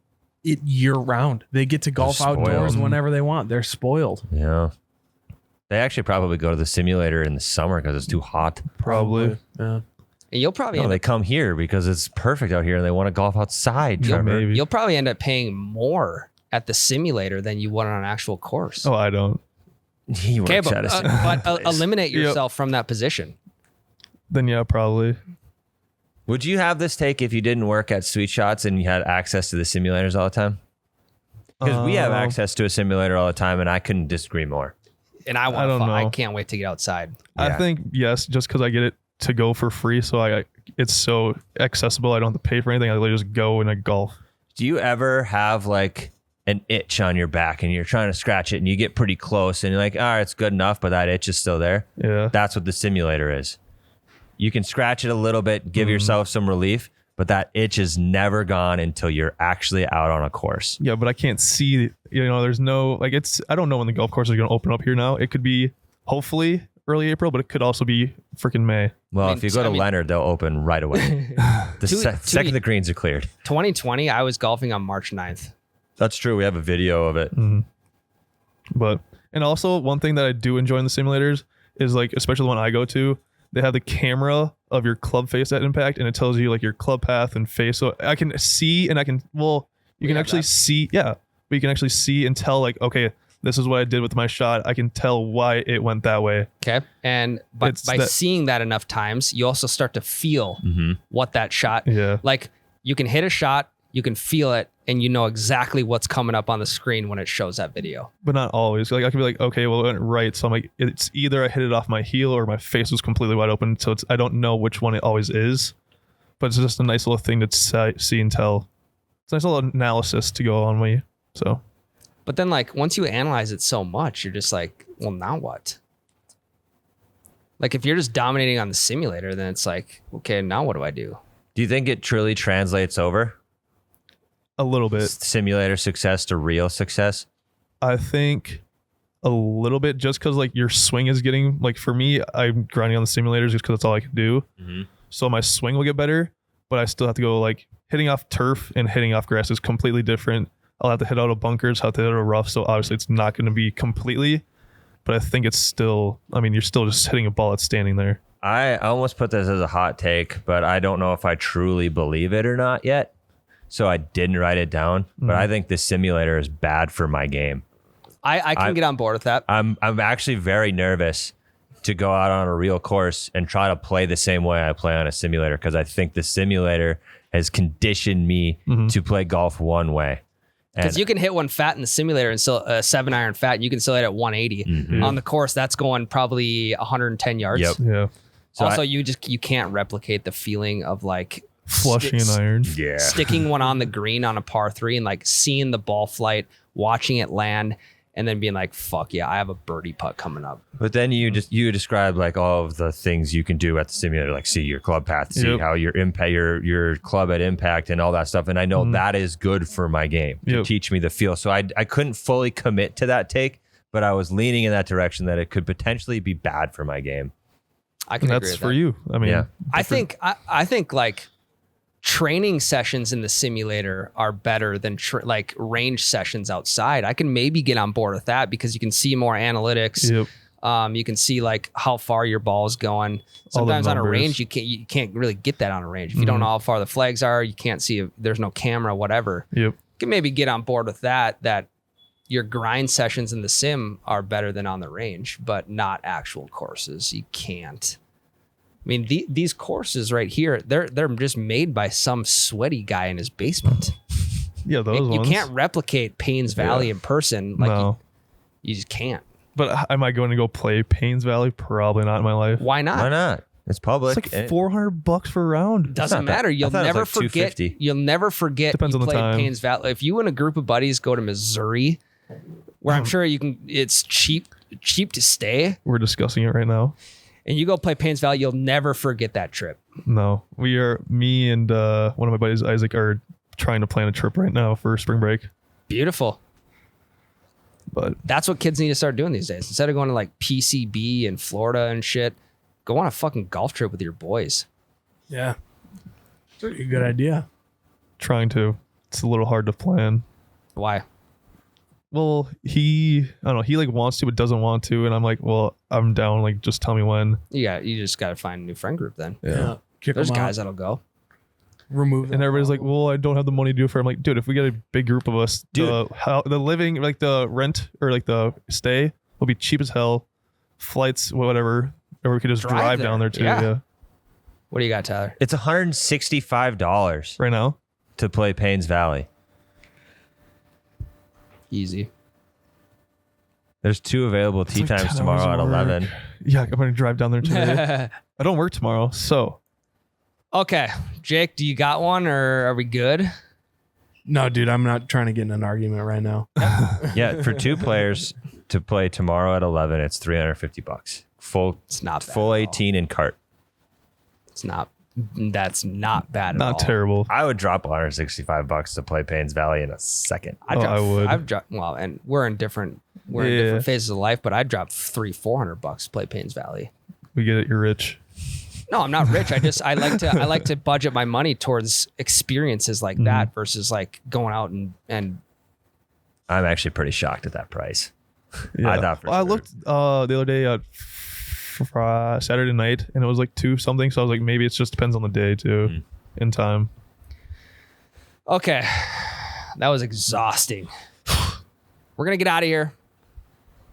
it year round. They get to golf spoiled. outdoors whenever they want. They're spoiled. Yeah. They actually probably go to the simulator in the summer because it's too hot. Probably. Yeah. And you'll probably No, end they up, come here because it's perfect out here and they want to golf outside. you'll, Trevor. maybe. you'll probably end up paying more at the simulator than you would on an actual course. Oh, I don't. He Okay, works but, at a simulator place. eliminate Yep. yourself from that position. Then yeah, probably. Would you have this take if you didn't work at Sweet Shots and you had access to the simulators all the time? Because we have access to a simulator all the time, and I couldn't disagree more. And I I want don't to. I know. can't wait to get outside. I Yeah. think yes, just because I get it to go for free, so it's so accessible. I don't have to pay for anything. I literally just go and I golf. Do you ever have like an itch on your back and you're trying to scratch it and you get pretty close and you're like, all right, it's good enough, but that itch is still there? Yeah. That's what the simulator is. You can scratch it a little bit, give yourself some relief, but that itch is never gone until you're actually out on a course. Yeah, but I can't see, there's no, like, I don't know when the golf course is going to open up here now. It could be hopefully early April, but it could also be freaking May. Well, if you go to Leonard, they'll open right away. Second the greens are cleared. 2020, I was golfing on March 9th. That's true. We have a video of it. But, and also one thing that I do enjoy in the simulators is like, especially the one I go to, they have the camera of your club face at impact, and it tells you like your club path and face. So I can see, and you can actually see, but you can actually see and tell like, okay, this is what I did with my shot. I can tell why it went that way. Okay. And by seeing that enough times, you also start to feel what that shot, like you can hit a shot, you can feel it, and you know exactly what's coming up on the screen when it shows that video. But not always. Like I can be like, okay, well, it went right. So I'm like, it's either I hit it off my heel or my face was completely wide open. So I don't know which one it always is. But it's just a nice little thing to see and tell. It's a nice little analysis to go on me. So. But then like once you analyze it so much, you're just like, well, now what? Like if you're just dominating on the simulator, then it's like, okay, now what do I do? Do you think it truly translates over? A little bit. Simulator success to real success? I think a little bit, just because like your swing is getting, like for me, I'm grinding on the simulators just because that's all I can do. So my swing will get better, but I still have to go like hitting off turf and hitting off grass is completely different. I'll have to hit out of bunkers, have to hit out of rough. So obviously it's not going to be completely, but I think it's still, you're still just hitting a ball that's standing there. I almost put this as a hot take, but I don't know if I truly believe it or not yet. So I didn't write it down, but I think the simulator is bad for my game. I can get on board with that. I'm actually very nervous to go out on a real course and try to play the same way I play on a simulator, because I think the simulator has conditioned me to play golf one way. Because you can hit one fat in the simulator and still 7-iron fat, and you can still hit at 180 on the course. That's going probably 110 yards. Yep. Yeah. So also, you can't replicate the feeling of like flushing an iron. Yeah. Sticking one on the green on a par 3 and like seeing the ball flight, watching it land, and then being like, fuck yeah, I have a birdie putt coming up. But then you describe like all of the things you can do at the simulator, like see your club path, see how your impact, your club at impact, and all that stuff. And I know that is good for my game to teach me the feel. So I couldn't fully commit to that take, but I was leaning in that direction that it could potentially be bad for my game. I can agree that's with for that. you. I think like training sessions in the simulator are better than like range sessions outside. I can maybe get on board with that because you can see more analytics. You can see like how far your ball is going. Sometimes on a range, you can't really get that on a range. If you don't know how far the flags are, you can't see if there's no camera, whatever. You can maybe get on board with that your grind sessions in the sim are better than on the range, but not actual courses. You can't. I mean, these courses right here, they're just made by some sweaty guy in his basement. Yeah, those ones. You can't replicate Paynes Valley in person. Like No. you just can't. But am I going to go play Paynes Valley? Probably not in my life. Why not? Why not? It's public. It's like $400 for a round. Doesn't matter. You'll thought it was never like forget. $250. You'll never forget. Depends you on the played time. Paynes Valley. If you and a group of buddies go to Missouri, where I'm sure you can, it's cheap to stay, We're discussing it right now. and you go play Paynes Valley, you'll never forget that trip. No, me and one of my buddies, Isaac, are trying to plan a trip right now for spring break. Beautiful. But That's what kids need to start doing these days. Instead of going to like PCB in Florida and shit, go on a fucking golf trip with your boys. Yeah. It's a good idea. trying to. It's a little hard to plan. Why? Well, I don't know. He like wants to, but doesn't want to. And I'm like, well, I'm down. Like, just tell me when. You just got to find a new friend group then. Yeah. Kick There's them guys out. that'll go. Remove them. And everybody's like, well, I don't have the money to do it for. I'm like, dude, if we get a big group of us, the living, like the rent or like the stay will be cheap as hell. Flights, whatever. Or we could just drive down there too. Yeah. What do you got, Tyler? It's $165 Right now. to play Paynes Valley. Easy. There's 2 available tee It's like times 10 tomorrow hours at of work. 11. Yeah, I'm going to drive down there today. I don't work tomorrow. So Okay, Jake, do you got one or are we good? No, dude, I'm not trying to get in an argument right now. Yeah, for 2 players to play tomorrow at 11, it's $350. It's not bad Full at all. 18 and cart. It's not That's not bad at all. Not terrible. I would drop $165 to play Paynes Valley in a second. I would. I've dropped. Well, and we're in different phases of life, but I'd drop $300-$400 to play Paynes Valley. We get it. You're rich. No, I'm not rich. I like to budget my money towards experiences like that versus like going out and. I'm actually pretty shocked at that price. Yeah. I thought for I sure. looked the other day at Saturday night, and it was like 2 something. So I was like, maybe it just depends on the day too, in time. Okay, that was exhausting. We're gonna get out of here.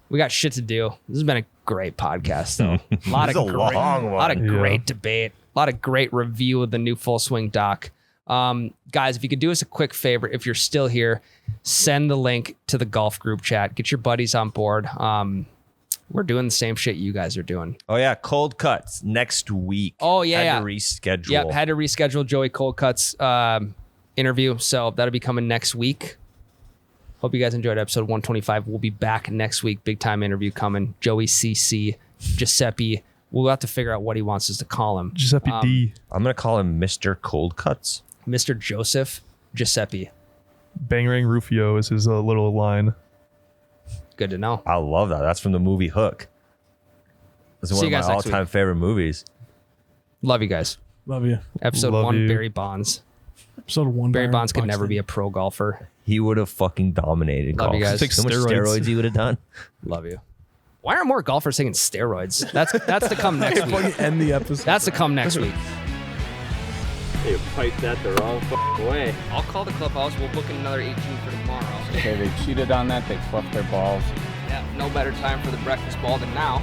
We got shit to do. This has been a great podcast, though. A lot of This is a long lot of one. great debate. A lot of great review of the new Full Swing doc. Guys, if you could do us a quick favor, if you're still here, send the link to the golf group chat. Get your buddies on board. We're doing the same shit you guys are doing. Oh yeah, cold cuts next week. Oh, yeah, Had yeah. to reschedule. Yep, had to reschedule Joey Coldcut's interview, so that'll be coming next week. Hope you guys enjoyed episode 125. We'll be back next week. Big time interview coming. Joey CC, Giuseppe. We'll have to figure out what he wants us to call him. Giuseppe D. I'm gonna call him Mr. Cold Cuts. Mr. Joseph Giuseppe. Bangarang Rufio is his little line. Good to know. I love that. That's from the movie Hook. This is See one you of guys my next all-time favorite movies. Love you guys. Love you. Episode Love 1, you. Barry Bonds. Episode 1. Barry Bonds could never be a pro golfer. He would have fucking dominated Love golf. you guys. Take So much steroids. steroids he would have done. Love you. Why aren't more golfers taking steroids? That's to come next week. End the episode. That's to come next week. You piped that the wrong way. I'll call the clubhouse. We'll book another 18 for tomorrow. Okay, they cheated on that. They fluffed their balls. Yeah, no better time for the breakfast ball than now.